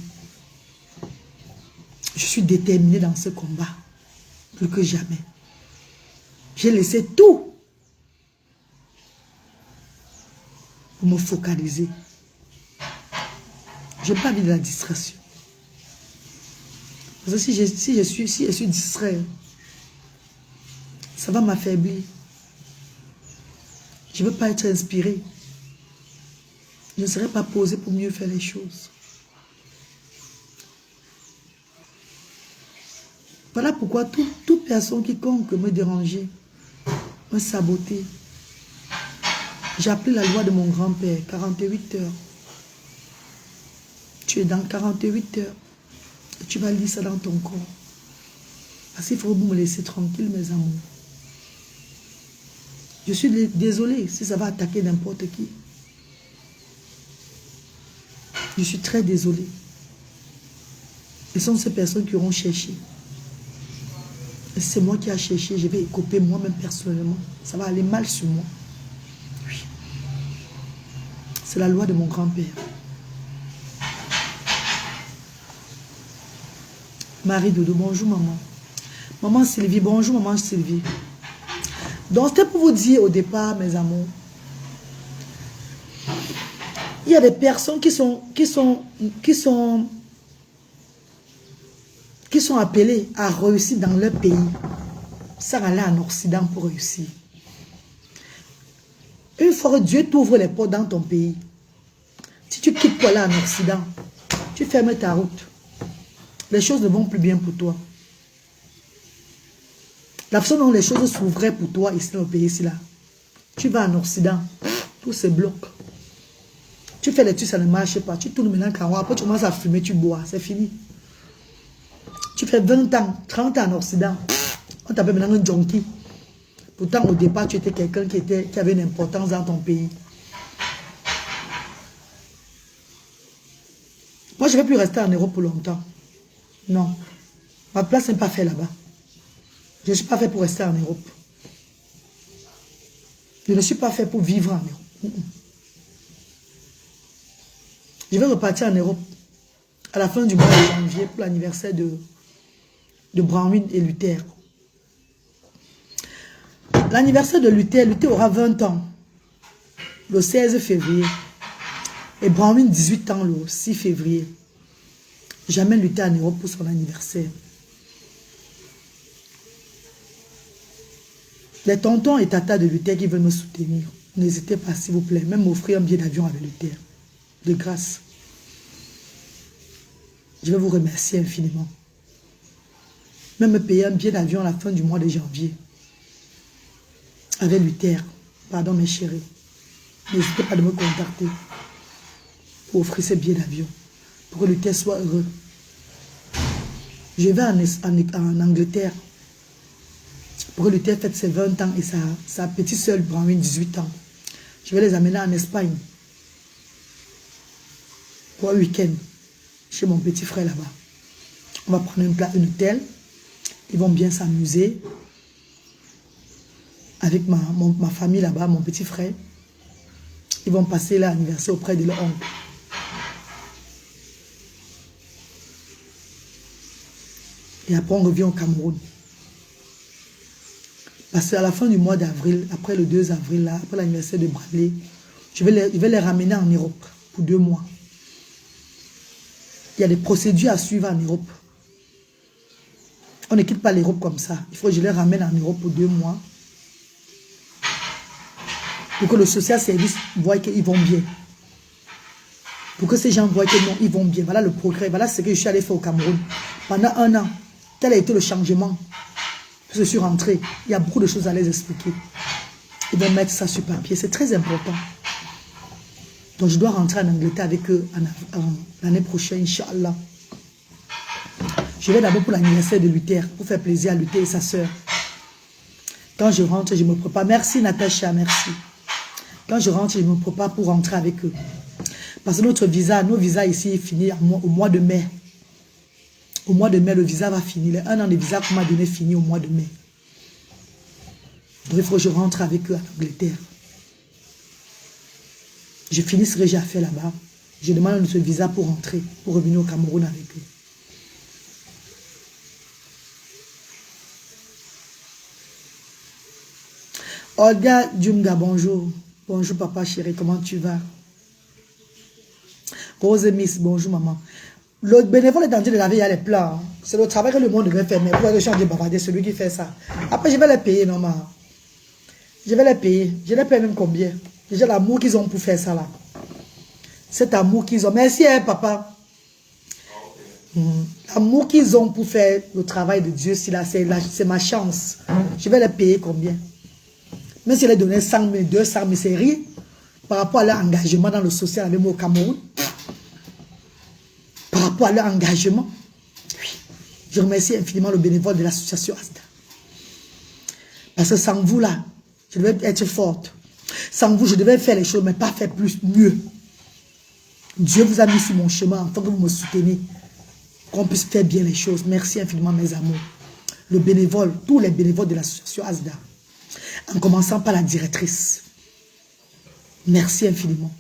A: Je suis déterminée dans ce combat. Plus que jamais. J'ai laissé tout pour me focaliser. Je n'ai pas envie de la distraction. Parce que si je suis distrait, ça va m'affaiblir. Je ne veux pas être inspiré. Je ne serai pas posé pour mieux faire les choses. Voilà pourquoi toute personne quiconque me dérangeait, me sabotait. J'ai appelé la loi de mon grand-père, 48 heures. Tu es dans 48 heures. Et tu vas lire ça dans ton corps. Parce qu'il faut vous me laisser tranquille, mes amours. Je suis désolée si ça va attaquer n'importe qui. Je suis très désolée. Ce sont ces personnes qui auront cherché. Et c'est moi qui ai cherché. Je vais écoper moi-même personnellement. Ça va aller mal sur moi. Oui. C'est la loi de mon grand-père. Marie Dodo, bonjour maman. Maman Sylvie, bonjour maman Sylvie. Donc c'était pour vous dire au départ, mes amours, il y a des personnes qui sont appelées à réussir dans leur pays, sans aller en Occident pour réussir. Une fois que Dieu t'ouvre les portes dans ton pays, si tu quittes pour aller en Occident, tu fermes ta route. Les choses ne vont plus bien pour toi. La façon dont les choses s'ouvraient pour toi ici dans le pays, ici là, tu vas en Occident, tout se bloque. Tu fais les trucs, ça ne marche pas. Tu tournes maintenant quand après tu commences à fumer, tu bois, c'est fini. Tu fais 20 ans, 30 ans en Occident, on t'appelle maintenant un junkie. Pourtant au départ tu étais quelqu'un qui avait une importance dans ton pays. Moi je ne vais plus rester en Europe pour longtemps. Non, ma place n'est pas faite là-bas. Je ne suis pas fait pour rester en Europe. Je ne suis pas fait pour vivre en Europe. Je vais repartir en Europe à la fin du mois de janvier pour l'anniversaire de Bronwyn et Luther. L'anniversaire de Luther, Luther aura 20 ans le 16 février et Bronwyn 18 ans le 6 février. J'amène Luther en Europe pour son anniversaire. Les tontons et tatas de Luther qui veulent me soutenir, n'hésitez pas s'il vous plaît, même m'offrir un billet d'avion avec Luther. De grâce. Je vais vous remercier infiniment. Même me payer un billet d'avion à la fin du mois de janvier. Avec Luther. Pardon mes chéris. N'hésitez pas de me contacter. Pour offrir ce billet d'avion. Pour que Luther soit heureux. Je vais en Angleterre. Pour que Luther fête ses 20 ans et sa petite soeur Bronwyn 18 ans. Je vais les amener en Espagne. Pour un week-end. Chez mon petit frère là-bas. On va prendre un hôtel. Ils vont bien s'amuser. Avec ma famille là-bas, mon petit frère. Ils vont passer l'anniversaire auprès de leur oncle. Et après on revient au Cameroun. Parce qu'à la fin du mois d'avril, après le 2 avril, là, après l'anniversaire de Bradley, je vais les ramener en Europe pour 2 mois. Il y a des procédures à suivre en Europe. On ne quitte pas l'Europe comme ça. Il faut que je les ramène en Europe pour 2 mois. Pour que le social service voie qu'ils vont bien. Pour que ces gens voient que non, ils vont bien. Voilà le progrès. Voilà ce que je suis allé faire au Cameroun. Pendant 1 an, tel a été le changement. Je suis rentré. Il y a beaucoup de choses à les expliquer. Ils vont mettre ça sur papier. C'est très important. Donc je dois rentrer en Angleterre avec eux l'année prochaine, Inch'Allah. Je vais d'abord pour l'anniversaire de Luther, pour faire plaisir à Luther et sa soeur. Quand je rentre, je me prépare. Merci Natacha, merci. Quand je rentre, je me prépare pour rentrer avec eux. Parce que nos visas ici finissent au mois de mai. Au mois de mai, le visa va finir. Le 1 an de visa qu'on m'a donné finit au mois de mai. Donc il faut que je rentre avec eux en Angleterre. Je finis ce que j'ai à faire là-bas. Je demande ce visa pour rentrer, pour revenir au Cameroun avec eux. Olga Djumga, bonjour. Bonjour papa chéri, comment tu vas? Rose Miss, bonjour maman. Le bénévole est en train de laver, il y a les plats. C'est le travail que le monde devait faire, mais pour aller changer bavarder, celui qui fait ça. Après, je vais les payer, normalement. Je vais les payer. Je les paye même combien? Déjà l'amour qu'ils ont pour faire ça là. Cet amour qu'ils ont. Merci, hein, papa. L'amour qu'ils ont pour faire le travail de Dieu, c'est ma chance. Je vais les payer combien? Même si les donné 100 000, 200 000, c'est rien. Par rapport à leur engagement dans le social avec moi au Cameroun. Par rapport à leur engagement. Oui. Je remercie infiniment le bénévole de l'association ASDA. Parce que sans vous là, je devais être forte. Sans vous, je devais faire les choses, mais pas faire plus, mieux. Dieu vous a mis sur mon chemin en tant que vous me soutenez. Qu'on puisse faire bien les choses. Merci infiniment, mes amours. Le bénévole, tous les bénévoles de l'association ASDA. En commençant par la directrice. Merci infiniment.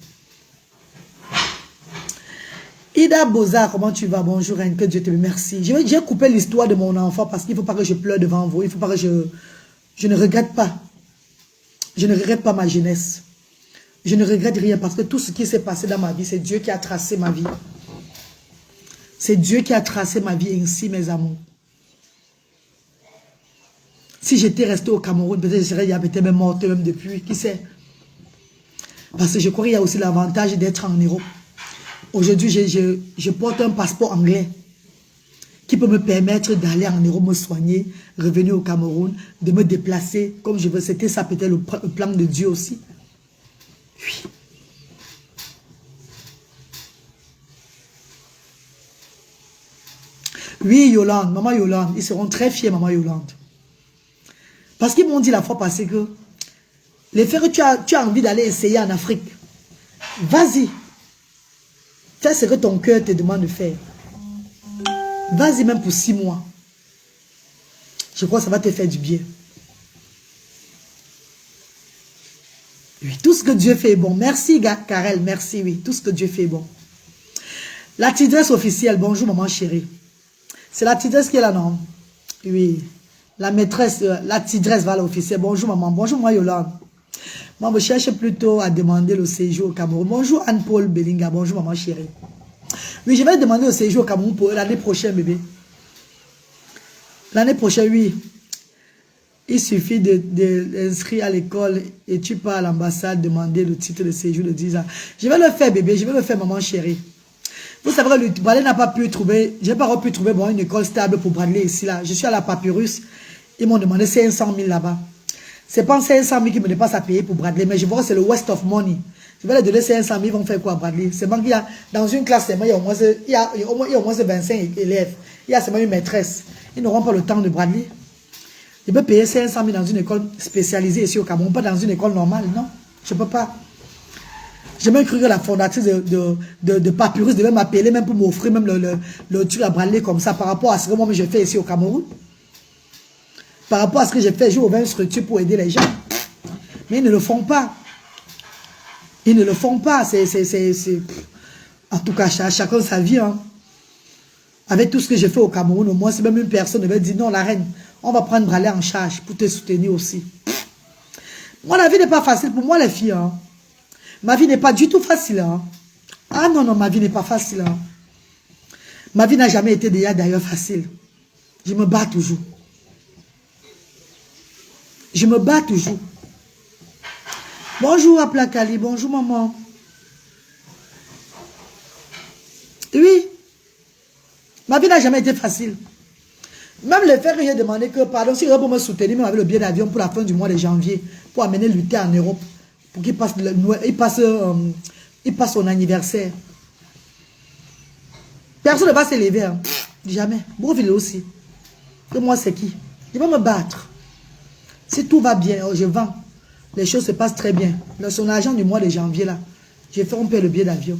A: Ida Boza, comment tu vas? Bonjour, Reine, que Dieu te remercie. J'ai coupé l'histoire de mon enfant parce qu'il ne faut pas que je pleure devant vous. Il ne faut pas que je ne regrette pas. Je ne regrette pas ma jeunesse. Je ne regrette rien parce que tout ce qui s'est passé dans ma vie, c'est Dieu qui a tracé ma vie. C'est Dieu qui a tracé ma vie ainsi, mes amours. Si j'étais resté au Cameroun, peut-être je serais peut-être même morte même depuis. Qui sait? Parce que je crois qu'il y a aussi l'avantage d'être en Europe. Aujourd'hui, je porte un passeport anglais qui peut me permettre d'aller en Europe me soigner, revenir au Cameroun, de me déplacer comme je veux. C'était ça peut-être le plan de Dieu aussi. Oui. Oui, Yolande, maman Yolande, ils seront très fiers, maman Yolande. Parce qu'ils m'ont dit la fois passée que les faire que tu as envie d'aller essayer en Afrique, vas-y. Fais ce que ton cœur te demande de faire. Vas-y même pour 6 mois. Je crois que ça va te faire du bien. Oui, tout ce que Dieu fait est bon. Merci, Karel, merci, oui. Tout ce que Dieu fait est bon. La tigresse officielle, bonjour maman chérie. C'est la tigresse qui est là, non? Oui. La maîtresse, la tigresse va l'officielle. Bonjour maman, bonjour moi Yolande. Moi, je cherche plutôt à demander le séjour au Cameroun. Bonjour Anne-Paul Bellinga, bonjour maman chérie. Oui, je vais demander le séjour au Cameroun pour l'année prochaine, bébé. L'année prochaine, oui. Il suffit d'inscrire à l'école et tu pars à l'ambassade demander le titre de séjour de 10 ans. Je vais le faire, bébé, je vais le faire, maman chérie. Vous savez que Bradley n'a pas pu trouver, j'ai pas pu trouver une école stable pour Bradley ici, là. Je suis à la Papyrus. Ils m'ont demandé 500 000 là-bas. C'est pas 500 000 qui me dépassent à payer pour Bradley, mais je vois que c'est le waste of money. Je vais leur donner 500 000, ils vont faire quoi à Bradley? C'est bon qu'il y a, dans une classe, il y a au moins 25 élèves. Il y a seulement une maîtresse. Ils n'auront pas le temps de Bradley. Je peux payer 500 000 dans une école spécialisée ici au Cameroun, pas dans une école normale, non? Je ne peux pas. J'ai même cru que la fondatrice de Papyrus devait m'appeler même pour m'offrir même le truc à Bradley comme ça par rapport à ce que moi je fais ici au Cameroun. Par rapport à ce que j'ai fait, j'ai ouvert une structure pour aider les gens. Mais ils ne le font pas. Ils ne le font pas. En tout cas, chacun sa vie. Hein. Avec tout ce que j'ai fait au Cameroun, au moins, si même une personne devait dire non, la reine, on va prendre Bradley en charge pour te soutenir aussi. Moi, la vie n'est pas facile pour moi, les filles. Hein. Ma vie n'est pas du tout facile. Hein. Ah non, non, ma vie n'est pas facile. Hein. Ma vie n'a jamais été d'ailleurs facile. Je me bats toujours. Je me bats toujours. Bonjour Aplakali, bonjour maman. Oui. Ma vie n'a jamais été facile. Même le fait que j'ai demandé que, pardon, si pour me soutenir, même avec le billet d'avion pour la fin du mois de janvier, pour amener Luther en Europe, pour qu'il passe, il passe son anniversaire. Personne ne va s'élever. Hein. Jamais. Bourville aussi. Et moi, c'est qui? Je vais me battre. Si tout va bien, je vends. Les choses se passent très bien. Son argent du mois de janvier, là, j'ai fait romper le billet d'avion.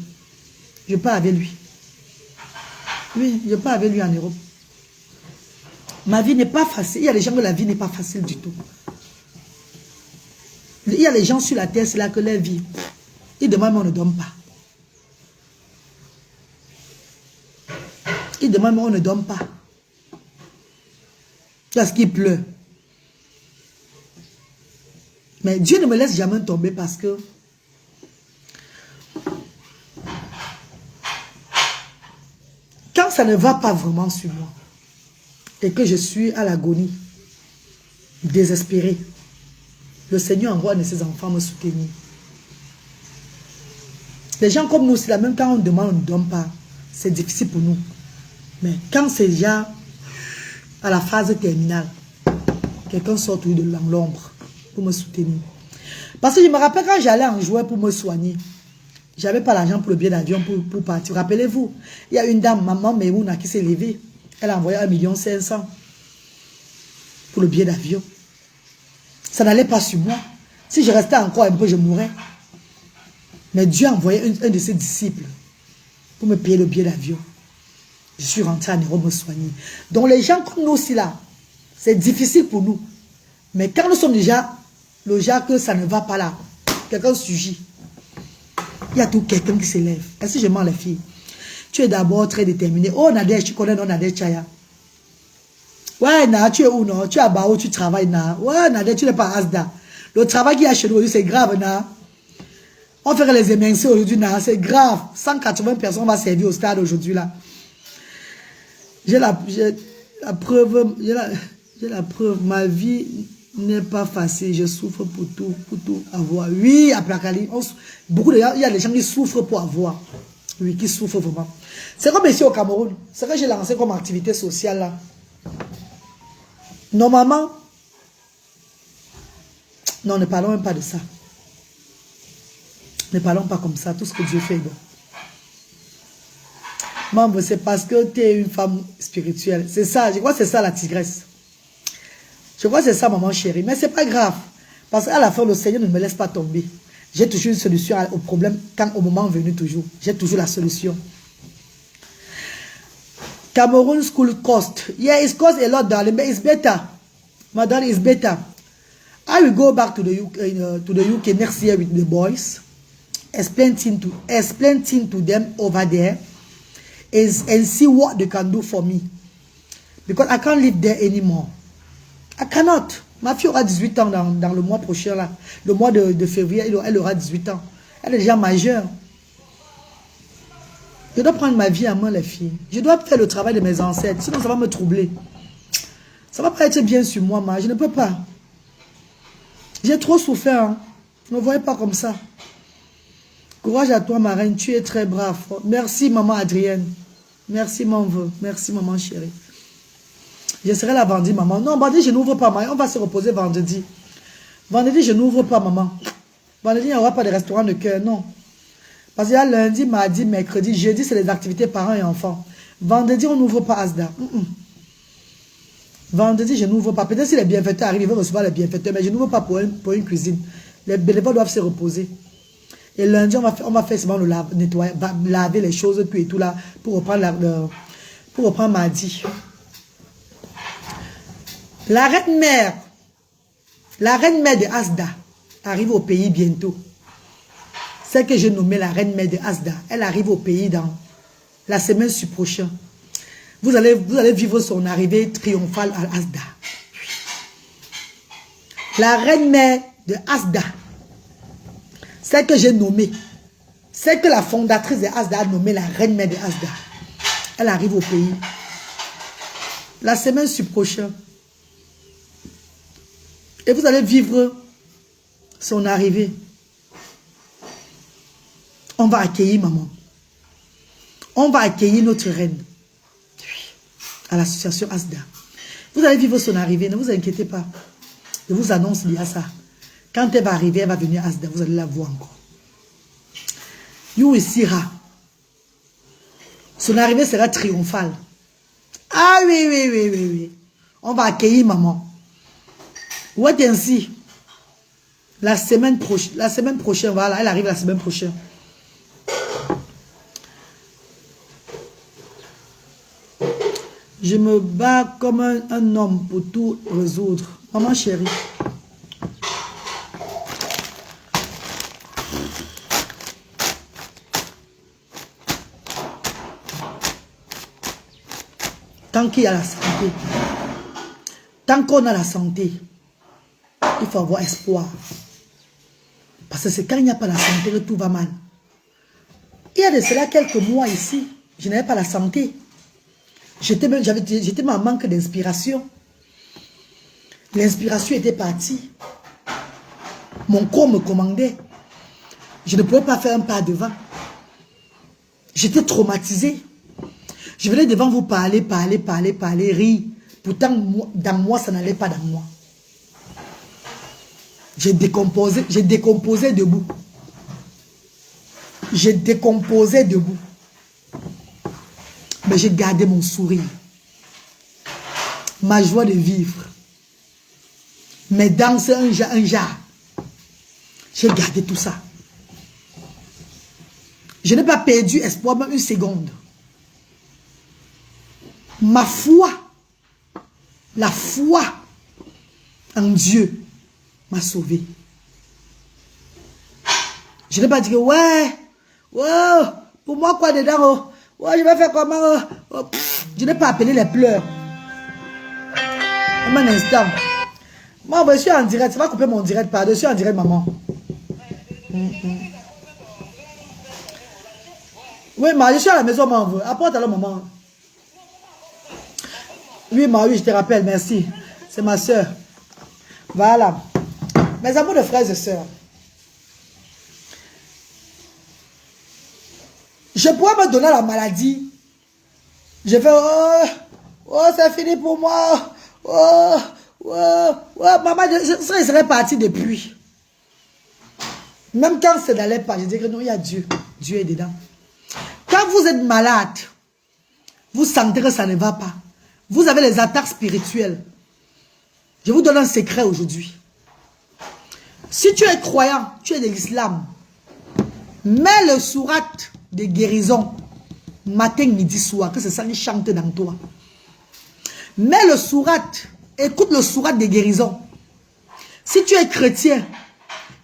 A: Je pars avec lui. Oui, je pars avec lui en Europe. Ma vie n'est pas facile. Il y a des gens que la vie n'est pas facile du tout. Il y a les gens sur la terre, c'est là que leur vie. Ils demandent, mais on ne donne pas. Ils demandent, mais on ne donne pas. Parce qu'il pleut. Mais Dieu ne me laisse jamais tomber parce que quand ça ne va pas vraiment sur moi et que je suis à l'agonie, désespéré, le Seigneur envoie un de ses enfants me soutenir. Les gens comme nous, c'est la même quand on demande, on ne donne pas. C'est difficile pour nous. Mais quand c'est déjà à la phase terminale, quelqu'un sort de l'ombre pour me soutenir. Parce que je me rappelle quand j'allais en jouer pour me soigner, j'avais pas l'argent pour le billet d'avion pour partir. Rappelez-vous, il y a une dame, maman Meouna, qui s'est levée. Elle a envoyé 1,5 million pour le billet d'avion. Ça n'allait pas sur moi. Si je restais encore un peu, je mourrais. Mais Dieu a envoyé un de ses disciples pour me payer le billet d'avion. Je suis rentré à Nairobi me soigner. Donc les gens comme nous aussi là, c'est difficile pour nous. Mais quand nous sommes déjà le genre que ça ne va pas là, quelqu'un surgit. Il y a tout quelqu'un qui s'élève. Est-ce que je mens les filles? Tu es d'abord très déterminé. Oh Nadège, tu connais non Nadège Chaya? Ouais, Na, tu es où non? Tu es à Bao, tu travailles Na. Ouais, Nadège, tu n'es pas à Asda. Le travail qu'il y a chez nous aujourd'hui, c'est grave Na. On ferait les émincer aujourd'hui Na, c'est grave. 180 personnes vont servir au stade aujourd'hui là. J'ai la preuve, j'ai la preuve, ma vie n'est pas facile, je souffre pour tout avoir. Oui, à Plakali, beaucoup de gens, il y a des gens qui souffrent pour avoir. Oui, qui souffrent vraiment. C'est comme ici au Cameroun, c'est que j'ai lancé comme activité sociale là. Normalement, non, ne parlons même pas de ça. Ne parlons pas comme ça, tout ce que Dieu fait. Bon. Maman, c'est parce que tu es une femme spirituelle. C'est ça, je crois que c'est ça la tigresse. Je crois que c'est ça, maman chérie. Mais c'est pas grave. Parce qu'à la fin, le Seigneur ne me laisse pas tomber. J'ai toujours une solution au problème quand au moment venu toujours. J'ai toujours la solution. Cameroon school cost. Yeah, it costs a lot, darling, but it's better. My darling, it's better. I will go back to the UK next year with the boys. Explain things to them over there. And see what they can do for me. Because I can't live there anymore. I cannot. Ma fille aura 18 ans dans le mois prochain, là. Le mois de février, elle aura 18 ans. Elle est déjà majeure. Je dois prendre ma vie à main, les filles. Je dois faire le travail de mes ancêtres. Sinon, ça va me troubler. Ça va pas être bien sur moi, ma. Je ne peux pas. J'ai trop souffert. Hein. Ne me voyez pas comme ça. Courage à toi, ma reine. Tu es très brave. Merci, maman Adrienne. Merci, mon vœu. Merci, maman chérie. Je serai là vendredi, maman. Non, vendredi, je n'ouvre pas, maman. On va se reposer vendredi. Vendredi, je n'ouvre pas, maman. Vendredi, il n'y aura pas de restaurant de cœur, non. Parce qu'il y a lundi, mardi, mercredi, jeudi, c'est les activités parents et enfants. Vendredi, on n'ouvre pas Asda. Vendredi, je n'ouvre pas. Peut-être si les bienfaiteurs arrivent, ils vont recevoir les bienfaiteurs, mais je n'ouvre pas pour une cuisine. Les bénévoles doivent se reposer. Et lundi, on va faire seulement le nettoyer, laver les choses, tout et tout là, pour reprendre mardi. La reine-mère de Asda arrive au pays bientôt. Celle que j'ai nommée la reine-mère de Asda, elle arrive au pays dans la semaine prochaine. Vous allez vivre son arrivée triomphale à Asda. La reine-mère de Asda, celle que j'ai nommée, celle que la fondatrice de Asda a nommée la reine-mère de Asda, elle arrive au pays. La semaine prochaine. Et vous allez vivre son arrivée. On va accueillir maman. On va accueillir notre reine. À l'association Asda. Vous allez vivre son arrivée, ne vous inquiétez pas. Je vous annonce lié à ça. Quand elle va arriver, elle va venir à Asda, vous allez la voir encore. You Sira. Son arrivée sera triomphale. Ah oui. On va accueillir maman. Ouais, ainsi. La semaine prochaine, voilà, elle arrive la semaine prochaine. Je me bats comme un homme pour tout résoudre. Maman chérie. Tant qu'il y a la santé, tant qu'on a la santé, il faut avoir espoir. Parce que c'est quand il n'y a pas la santé que tout va mal. Il y a de cela quelques mois ici, je n'avais pas la santé. J'étais en manque d'inspiration. L'inspiration était partie. Mon corps me commandait. Je ne pouvais pas faire un pas devant. J'étais traumatisé. Je venais devant vous parler, rire. Pourtant, dans moi, ça n'allait pas dans moi. J'ai décomposé debout. J'ai décomposé debout. Mais j'ai gardé mon sourire. Ma joie de vivre. Mes danses, un jar. J'ai gardé tout ça. Je n'ai pas perdu espoir même une seconde. Ma foi, la foi en Dieu m'a sauvé. Je n'ai pas dit que ouais, pour moi quoi dedans, je vais faire comment, je n'ai pas appelé les pleurs. Un instant. Moi, je suis en direct, ça va couper mon direct, pardon, je suis en direct, maman. Oui, je suis à la maison, maman. Apporte alors, maman. Oui, oui, je te rappelle, merci. C'est ma soeur. Voilà. Mes amours de frères et sœurs. Je pourrais me donner la maladie. Je fais, c'est fini pour moi. Maman, je serais parti depuis. Même quand ça n'allait pas, je dis que non, il y a Dieu. Dieu est dedans. Quand vous êtes malade, vous sentez que ça ne va pas. Vous avez les attaques spirituelles. Je vous donne un secret aujourd'hui. Si tu es croyant, tu es de l'islam, mets le sourate de guérison matin, midi, soir, que c'est ça qui chante dans toi. Mets le sourate, écoute le sourate de guérison. Si tu es chrétien,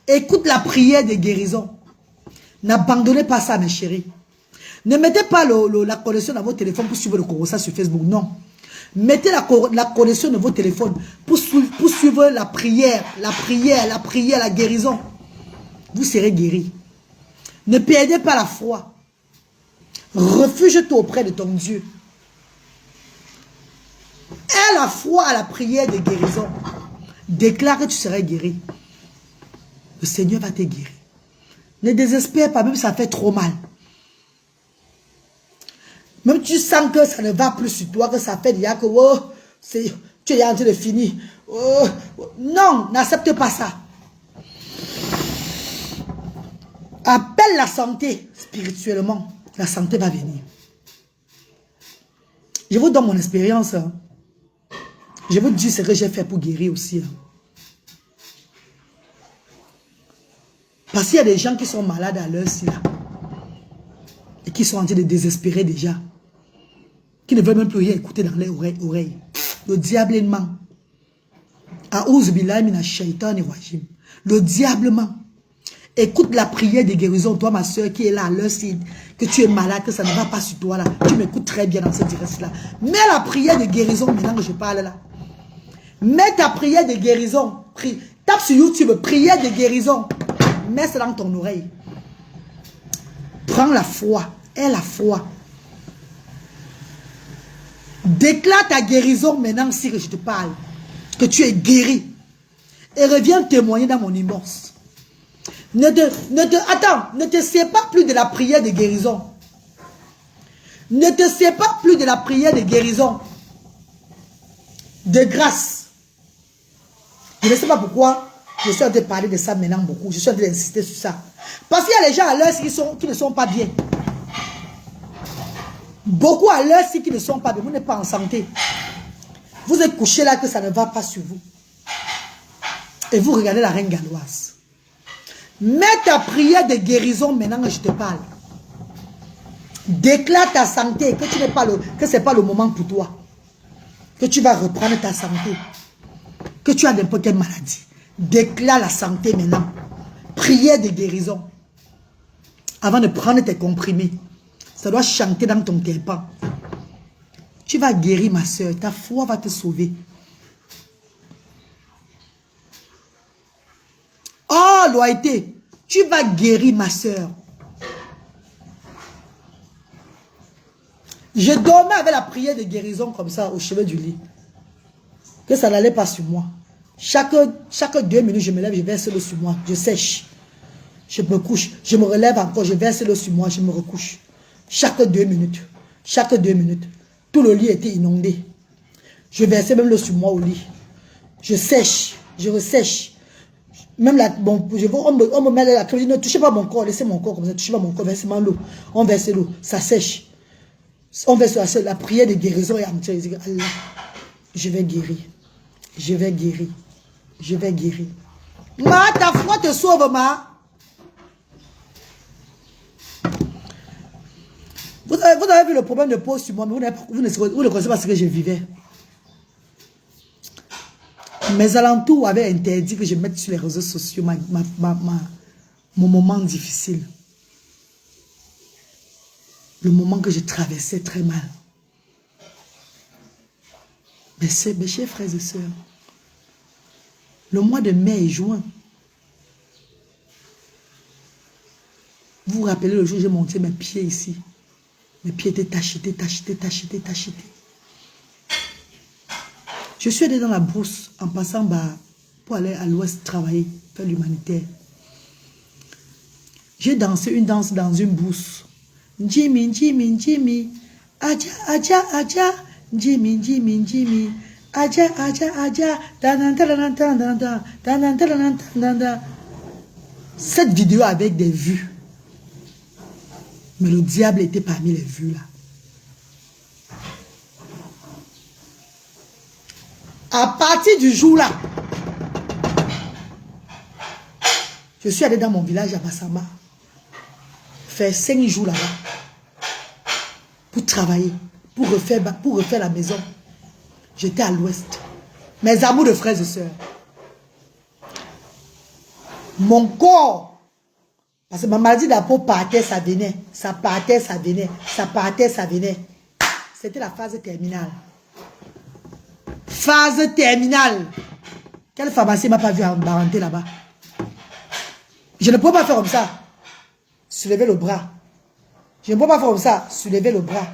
A: écoute la prière de guérison. N'abandonnez pas ça, mes chéris. Ne mettez pas la connexion dans votre téléphone pour suivre le Corossa sur Facebook, non. Mettez la connexion de votre téléphone pour suivre la prière, la guérison. Vous serez guéris. Ne perdez pas la foi. Refuge-toi auprès de ton Dieu. Aie la foi à la prière de guérison. Déclare que tu seras guéri. Le Seigneur va te guérir. Ne désespère pas, même si ça fait trop mal. Même tu sens que ça ne va plus sur toi, que ça fait déjà que tu es en train de finir. Non, n'accepte pas ça. Appelle la santé spirituellement. La santé va venir. Je vous donne mon expérience. Je vous dis ce que j'ai fait pour guérir aussi. Parce qu'il y a des gens qui sont malades à l'heure ci là. Et qui sont en train de désespérer déjà. Qui ne veulent même plus rien écouter dans leurs oreilles. Le diable ment. Le diable ment. Écoute la prière de guérison, toi ma soeur qui est là à l'heure que tu es malade, que ça ne va pas sur toi là. Tu m'écoutes très bien dans cette direction-là. Mets la prière de guérison maintenant que je parle là. Mets ta prière de guérison. Tape sur YouTube, prière de guérison. Mets ça dans ton oreille. Prends la foi. Aie la foi. Déclare ta guérison maintenant si je te parle. Que tu es guéri. Et reviens témoigner dans mon immense. Attends, ne te sépare plus de la prière de guérison. Ne te sépare plus de la prière de guérison. De grâce. Je ne sais pas pourquoi je suis en train de parler de ça maintenant beaucoup. Je suis en train d'insister sur ça. Parce qu'il y a des gens à l'heure qui ne sont pas bien. Beaucoup à l'heure qui ne sont pas bien. Vous n'êtes pas en santé. Vous êtes couché là que ça ne va pas sur vous. Et vous regardez la reine galloise. Mets ta prière de guérison maintenant que je te parle. Déclare ta santé, que ce n'est pas le moment pour toi. Que tu vas reprendre ta santé. Que tu as n'importe quelle maladie. Déclare la santé maintenant. Prière de guérison. Avant de prendre tes comprimés. Ça doit chanter dans ton tympan. Tu vas guérir, ma soeur. Ta foi va te sauver. Oh, loyauté. Tu vas guérir, ma soeur. Je dormais avec la prière de guérison comme ça, au chevet du lit. Que ça n'allait pas sur moi. Chaque 2 minutes, je me lève, je verse l'eau sur moi. Je sèche. Je me couche. Je me relève encore, je verse l'eau sur moi, je me recouche. Chaque 2 minutes. Chaque 2 minutes. Tout le lit était inondé. Je versais même l'eau sur moi au lit. Je sèche. Je ressèche. Même là, bon, on me met la crème. Ne touchez pas mon corps. Laissez mon corps comme ça. Touchez pas mon corps. Versez-moi l'eau. On verse l'eau. Ça sèche. On verse la prière de guérison. Et Allah, je vais guérir. Je vais guérir. Je vais guérir. Ma, ta foi te sauve, ma. Vous avez vu le problème de pause sur moi, mais vous ne connaissez pas ce que je vivais. Mes alentours avaient interdit que je mette sur les réseaux sociaux mon moment difficile. Le moment que je traversais très mal. Mes chers frères et sœurs, le mois de mai et juin, vous vous rappelez le jour où j'ai monté mes pieds ici. Mes pieds étaient tachetés. Je suis allé dans la brousse en passant pour aller à l'ouest travailler, faire l'humanitaire. J'ai dansé une danse dans une brousse. Jimmy, Jimmy, Jimmy. Aja, aja, aja. Jimmy, Jimmy, Jimmy. Aja, aja, aja. Cette vidéo avec des vues. Mais le diable était parmi les vues là. À partir du jour là, je suis allé dans mon village à Bassamba, faire 5 jours là-bas, pour travailler, pour refaire la maison. J'étais à l'ouest. Mes amours de frères et sœurs. Mon corps, parce que ma maladie de la peau partait, ça venait. Ça partait, ça venait. Ça partait, ça venait. C'était la phase terminale. Phase terminale. Quelle pharmacie m'a pas vu en parenté là-bas? Je ne peux pas faire comme ça. Soulever le bras. Je ne peux pas faire comme ça. Soulever le bras.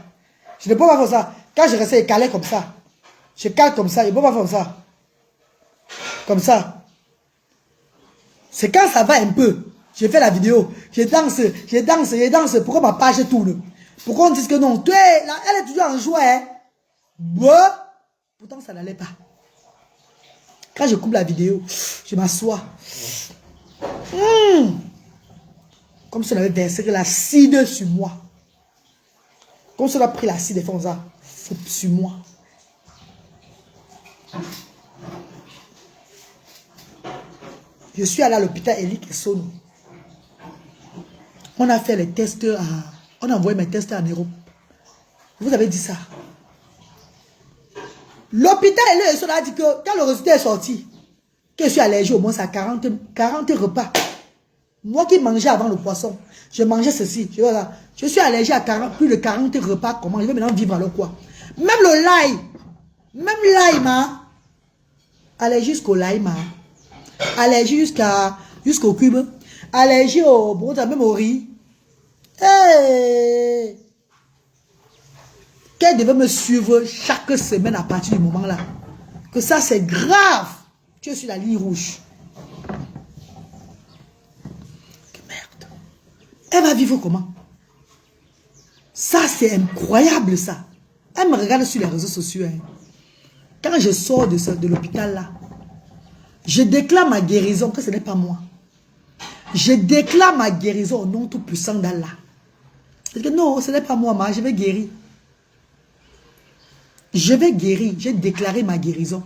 A: Je ne peux pas faire ça. Quand je restais calé comme ça. Je cale comme ça. Je ne peux pas faire comme ça. Comme ça. C'est quand ça va un peu. Je fais la vidéo. Je danse. Pourquoi ma page tourne? Pourquoi on dit que non? Elle est toujours en joie. Hein? Bon. Pourtant, ça n'allait pas. Quand je coupe la vidéo, je m'assois. Comme si on avait versé l'acide sur moi. Comme si on a pris l'acide et fait ça sur moi. Je suis allé à l'hôpital Eli Kessono. On a fait les tests on a envoyé mes tests en Europe. Vous avez dit ça. L'hôpital Eli Kessono a dit que quand le résultat est sorti, que je suis allergique au moins à 40 repas. Moi qui mangeais avant le poisson, je mangeais ceci. Je suis allergique à plus de 40 repas. Comment je vais maintenant vivre alors quoi? Même le l'ail. Même l'ail, allergie jusqu'au lime, allergie jusqu'au cube, allergie même au riz. Hey! Qu'elle devait me suivre chaque semaine à partir du moment là. Que ça c'est grave. Tu es sur la ligne rouge. Que merde. Elle va vivre comment? Ça c'est incroyable ça. Elle me regarde sur les réseaux sociaux. Hein. Quand je sors de l'hôpital là, je déclare ma guérison, que ce n'est pas moi. Je déclare ma guérison au nom tout puissant d'Allah. Je dis non, ce n'est pas moi, je vais guérir. Je vais guérir, j'ai déclaré ma guérison.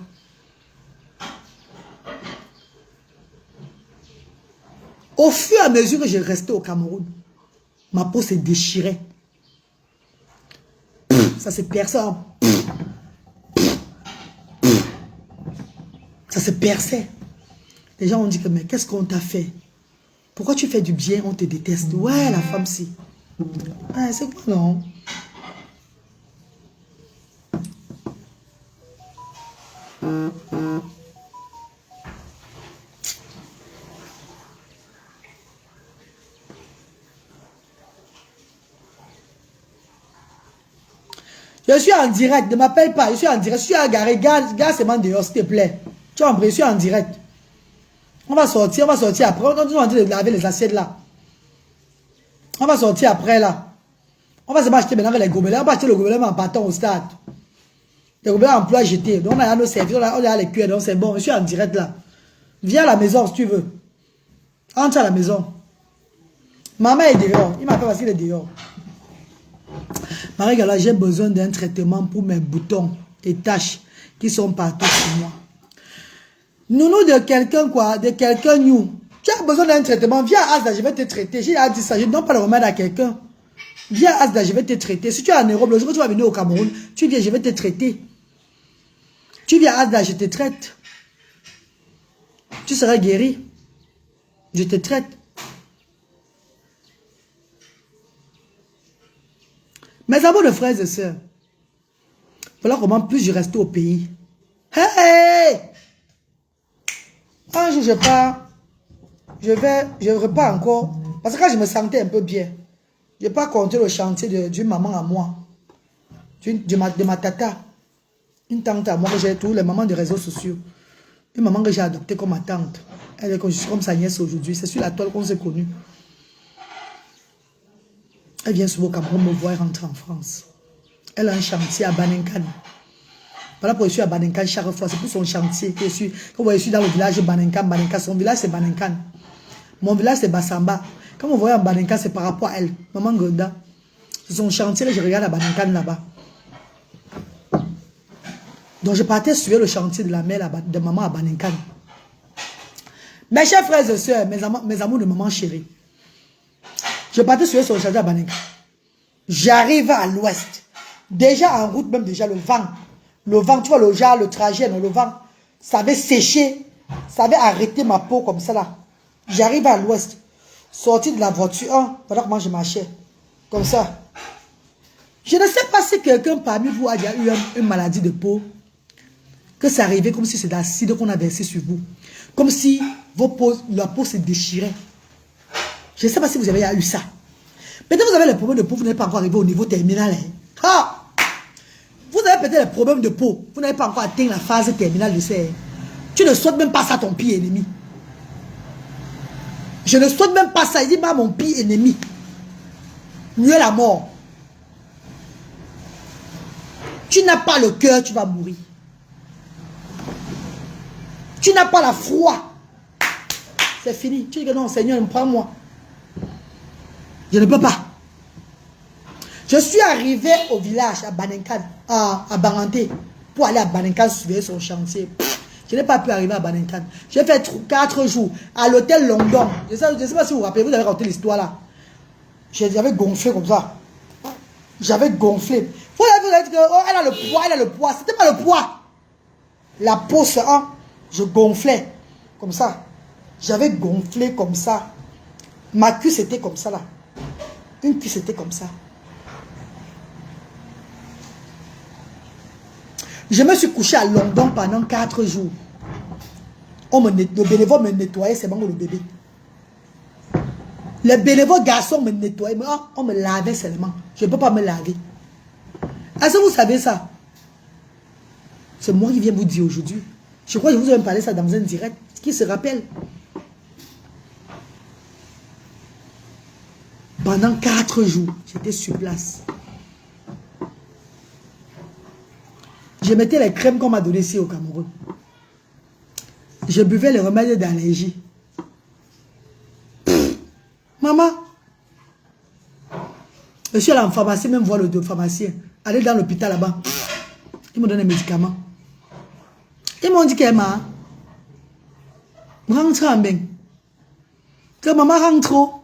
A: Au fur et à mesure que je restais au Cameroun, ma peau se déchirait. Ça se perçait. Ça se perçait. Les gens ont dit que mais qu'est-ce qu'on t'a fait? Pourquoi tu fais du bien, on te déteste? Ouais, la femme si. Ah, c'est quoi non? Je suis en direct, ne m'appelle pas, je suis en direct, je suis agarré, garde seulement dehors, s'il te plaît. Tu vois, je suis en direct. On va sortir après, on est en train de laver les assiettes là. On va sortir après là. On va se acheter maintenant les gobelins, on va acheter le gobelin en partant au stade. Les gobelins en emploi jeté, donc on a nos services, on a les cuirs, donc c'est bon, je suis en direct là. Viens à la maison si tu veux. Entre à la maison. Maman est dehors, il m'appelle parce qu'il est dehors. Marie Gala, j'ai besoin d'un traitement pour mes boutons et taches qui sont partout sur moi. Nounou de quelqu'un quoi, de quelqu'un nous. Tu as besoin d'un traitement, viens à Asda, je vais te traiter. J'ai dit ça, je ne donne pas le remède à quelqu'un. Viens à Asda, je vais te traiter. Si tu es en Europe, le jour où tu vas venir au Cameroun, tu viens, je vais te traiter. Tu viens à Asda, je te traite. Tu seras guéri. Je te traite. Mes amours de frères et sœurs, voilà comment plus je reste au pays. Hey! Un jour je pars, je repars encore. Parce que quand je me sentais un peu bien, je n'ai pas compté le chantier d'une maman à moi. De ma tata. Une tante à moi que j'ai tous les mamans de réseaux sociaux. Une maman que j'ai adoptée comme ma tante. Elle est comme sa nièce aujourd'hui. C'est sur la toile qu'on s'est connus. Elle vient souvent au Cameroun me voir et rentrer en France. Elle a un chantier à Banenkan. Voilà pourquoi je suis à Banenkan chaque fois. C'est pour son chantier que je suis. Quand vous voyez, je suis dans le village Banenkan. Son village, c'est Banenkan. Mon village, c'est Bassamba. Quand vous voyez en Banenkan, c'est par rapport à elle. Maman Gonda. C'est son chantier que je regarde à Banenkan là-bas. Donc, je partais suivre le chantier de la mère de maman à Banenkan. Mes chers frères et sœurs, mes amours de maman chérie. Je partais suivre son chantier à Banenkan. J'arrive à l'ouest. Déjà en route, même déjà le vent. Le vent, tu vois, le trajet, le vent, ça avait séché. Ça avait arrêté ma peau comme ça là. J'arrive à l'ouest. Sorti de la voiture, voilà comment je marchais. Comme ça. Je ne sais pas si quelqu'un parmi vous a déjà eu une maladie de peau. Que ça arrivait comme si c'est l'acide qu'on a versé sur vous. Comme si la peau se déchirait. Je ne sais pas si vous avez eu ça. Peut-être vous avez les problèmes de peau, vous n'êtes pas encore arrivé au niveau terminal. Hein. Ah! Vous avez peut-être les problèmes de peau. Vous n'avez pas encore atteint la phase terminale de ces. Tu ne souhaites même pas ça à ton pire ennemi. Je ne souhaite même pas ça. Il dit pas mon pire ennemi. Mieux la mort. Tu n'as pas le cœur, tu vas mourir. Tu n'as pas la foi. C'est fini. Tu dis que non, Seigneur, prends-moi. Je ne peux pas. Je suis arrivé au village à Banenkan, à Banganté, pour aller à Banenkan suivre son chantier. Je n'ai pas pu arriver à Banenkan. J'ai fait 4 jours à l'hôtel London. Je ne sais pas si vous vous rappelez, vous avez raconté l'histoire là. J'avais gonflé comme ça. J'avais gonflé. Vous avez dit que oh, elle a le poids, elle a le poids. C'était pas le poids. La peau, c'est un. Je gonflais comme ça. J'avais gonflé comme ça. Ma cuisse était comme ça là. Une cuisse était comme ça. Je me suis couché à London pendant 4 jours. Le bénévole me nettoyait, c'est bon le bébé. Le bénévole garçon me nettoyait, mais on me lavait seulement. Je ne peux pas me laver. Est-ce que vous savez ça? C'est moi qui viens vous dire aujourd'hui. Je crois que je vous ai même parlé ça dans un direct. Qui se rappelle? Pendant 4 jours, j'étais sur place. Je mettais les crèmes qu'on m'a données ici au Cameroun. Je buvais les remèdes d'allergie. Maman, je suis allé en pharmacie, même voir le pharmacien. Aller dans l'hôpital là-bas. Ils me donnent des médicaments. Ils m'ont dit qu'elle m'a rentré en bain. Que maman rentre trop.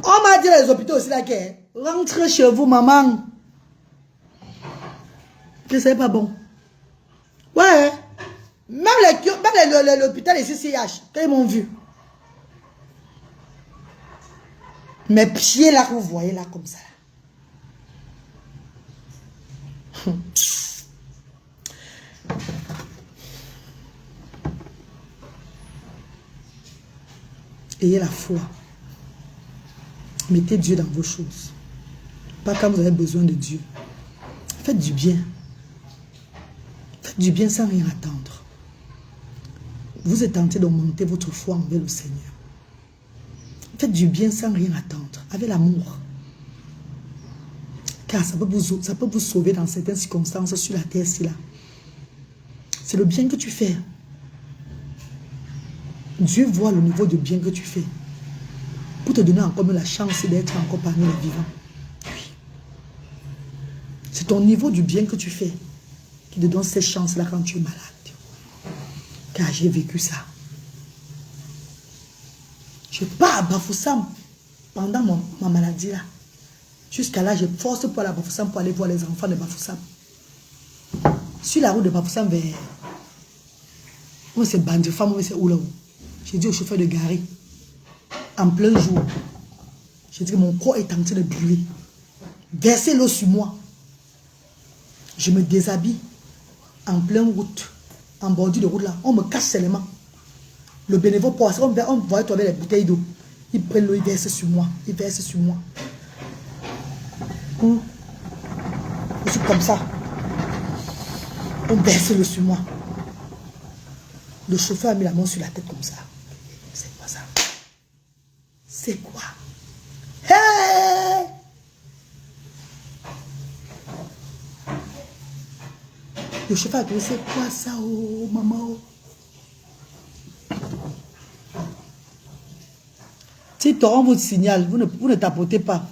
A: On m'a dit dans les hôpitaux aussi là qu'elle rentre chez vous, maman. Que c'est pas bon. Ouais. Même l'hôpital ici, CH, quand ils m'ont vu. Mes pieds là, que vous voyez là, comme ça. Ayez la foi. Mettez Dieu dans vos choses. Pas quand vous avez besoin de Dieu. Faites du bien. Faites du bien sans rien attendre. Vous êtes tenté d'augmenter votre foi envers le Seigneur. Faites du bien sans rien attendre. Avec l'amour. Car ça peut vous sauver dans certaines circonstances sur la terre-ci là. C'est le bien que tu fais. Dieu voit le niveau de bien que tu fais. Pour te donner encore la chance d'être encore parmi les vivants. Oui. C'est ton niveau du bien que tu fais qui te donne ces chances-là quand tu es malade. Car j'ai vécu ça. Je pars à Bafoussam pendant ma maladie là. Jusqu'à là, je force pour aller à Bafoussam pour aller voir les enfants de Bafoussam. Sur la route de Bafoussam vers... Moi c'est Bandifam, moi c'est où là-haut. J'ai dit au chauffeur de gare, en plein jour, j'ai dit que mon corps est en train de brûler. Versez l'eau sur moi. Je me déshabille en pleine route, en bordure de route là. On me cache seulement. Le bénévole passe, on voit trouver les bouteilles d'eau. Ils prennent l'eau, ils versent sur moi. Ils versent sur moi. Je suis comme ça. On verse le sur moi. Le chauffeur a mis la main sur la tête comme ça. C'est quoi ça? C'est quoi? Hey! Le chauffeur a dit, c'est quoi ça, oh maman? Si Torrent vous signale, vous ne tapotez pas.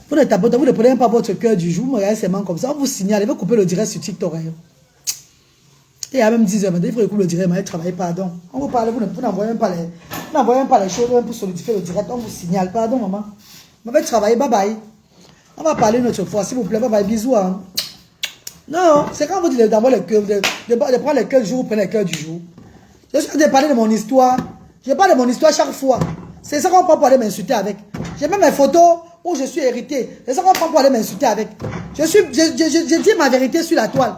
A: Vous ne tapotez, vous ne prenez pas votre cœur du jour, vous me regardez seulement comme ça, on vous signale, il va couper le direct sur TikTok. Et à même 10 h, il faut couper le direct, mais travaillez, pardon. On vous parle, vous n'envoyez même pas les choses pour solidifier le direct, on vous signale, pardon maman. On va travailler, bye bye. On va parler une autre fois, s'il vous plaît, bye bye, bisous. Hein. Non, c'est quand vous dites d'envoyer le cœur, de prendre le cœur du jour, vous prenez le cœur du jour. Je suis en train de parler de mon histoire. Je parle de mon histoire chaque fois. C'est ça qu'on prend pour aller m'insulter avec. J'ai même mes photos où je suis hérité. C'est ça qu'on prend pour aller m'insulter avec. Je dis ma vérité sur la toile.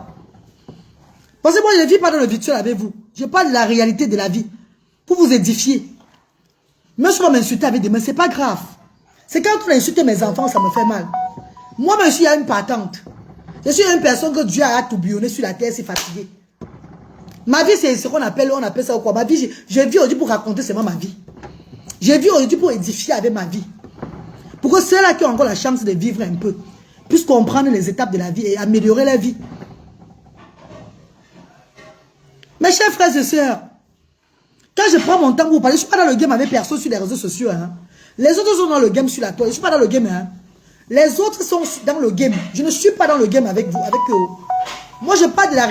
A: Parce que moi, je ne vis pas dans le virtuel avec vous. Je parle de la réalité de la vie. Pour vous édifier. Même si on m'insulte avec des mains, ce n'est pas grave. C'est quand on insulte mes enfants, ça me fait mal. Moi, je suis une partante. Je suis une personne que Dieu a tourbillonné sur la terre, c'est fatigué. Ma vie, c'est ce qu'on appelle, ça quoi. Ma vie, je vis aujourd'hui pour raconter seulement ma vie. Je vis aujourd'hui pour édifier avec ma vie. Pour que ceux-là qui ont encore la chance de vivre un peu puissent comprendre les étapes de la vie et améliorer la vie. Mes chers frères et sœurs, quand je prends mon temps pour vous parler, je ne suis pas dans le game avec personne sur les réseaux sociaux. Hein. Les autres sont dans le game sur la toile. Je ne suis pas dans le game. Hein. Les autres sont dans le game. Je ne suis pas dans le game avec vous, avec eux. Moi, je parle de la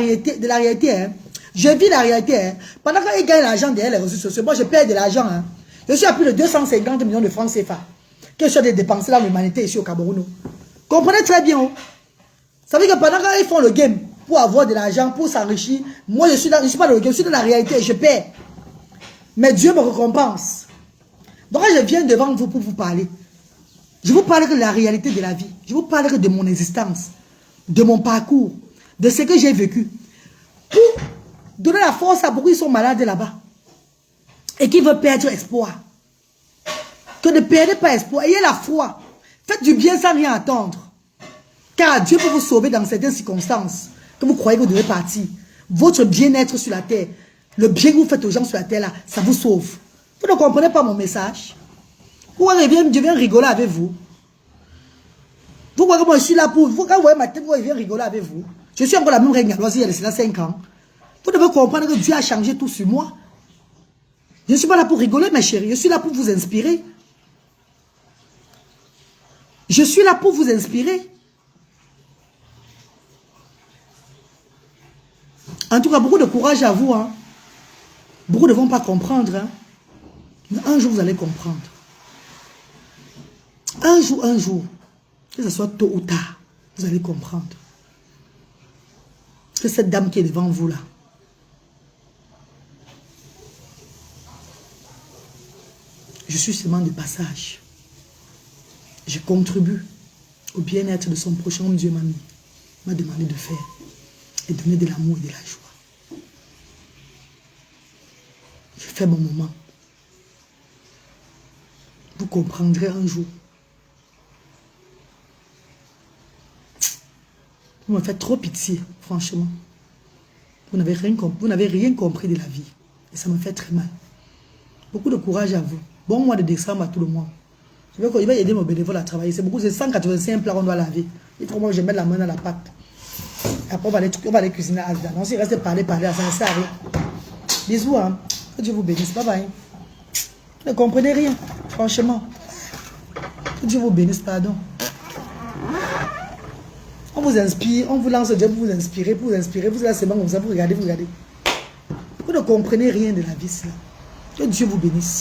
A: réalité. Hein. Je vis la réalité. Hein. Pendant qu'ils gagnent l'argent derrière les réseaux sociaux, moi, je perds de l'argent. Hein. Je suis à plus de 250 millions de francs CFA. Que je suis des dépenser dans l'humanité ici au Cameroun. Comprenez très bien. Oh. Ça veut dire que pendant qu'ils font le game pour avoir de l'argent, pour s'enrichir, moi, je ne suis pas dans le game, je suis dans la réalité. Je perds. Mais Dieu me récompense. Donc, je viens devant vous pour vous parler. Je vous parlerai de la réalité de la vie. Je vous parlerai de mon existence, de mon parcours, de ce que j'ai vécu. Pour donner la force à beaucoup qui sont malades là-bas et qui veulent perdre espoir. Que ne perdez pas espoir. Ayez la foi. Faites du bien sans rien attendre. Car Dieu peut vous sauver dans certaines circonstances que vous croyez que vous devez partir. Votre bien-être sur la terre, le bien que vous faites aux gens sur la terre, là, ça vous sauve. Vous ne comprenez pas mon message? Pourquoi je viens rigoler avec vous? Vous voyez que moi je suis là pour vous. Quand vous voyez ma tête, je viens rigoler avec vous. Je suis encore la même règle il y a 5 ans. Vous devez comprendre que Dieu a changé tout sur moi. Je ne suis pas là pour rigoler, mes chéris. Je suis là pour vous inspirer. Je suis là pour vous inspirer. En tout cas, beaucoup de courage à vous. Hein. Beaucoup ne vont pas comprendre. Hein. Mais un jour, vous allez comprendre. Un jour, que ce soit tôt ou tard, vous allez comprendre. Que cette dame qui est devant vous là, je suis seulement de passage. Je contribue au bien-être de son prochain, Dieu m'a demandé de faire. et donner de l'amour et de la joie. Je fais mon moment. Vous comprendrez un jour. Vous me faites trop pitié, franchement. Vous n'avez rien compris de la vie. Et ça me fait très mal. Beaucoup de courage à vous. Bon mois de décembre à tout le monde. Il va aider nos bénévoles à travailler. C'est beaucoup, c'est 185 plats qu'on doit laver. Et trop moi, je mets la main dans la pâte. Après, on va aller cuisiner à Asda. Non, si reste parler, ça ne sert à rien. Bisous, hein. Que Dieu vous bénisse. Bye bye. Vous ne comprenez rien, franchement. Que Dieu vous bénisse, pardon. On vous inspire, on vous lance Dieu pour vous inspirer, Vous êtes c'est bon comme ça, vous regardez. Vous ne comprenez rien de la vie, là. Que Dieu vous bénisse.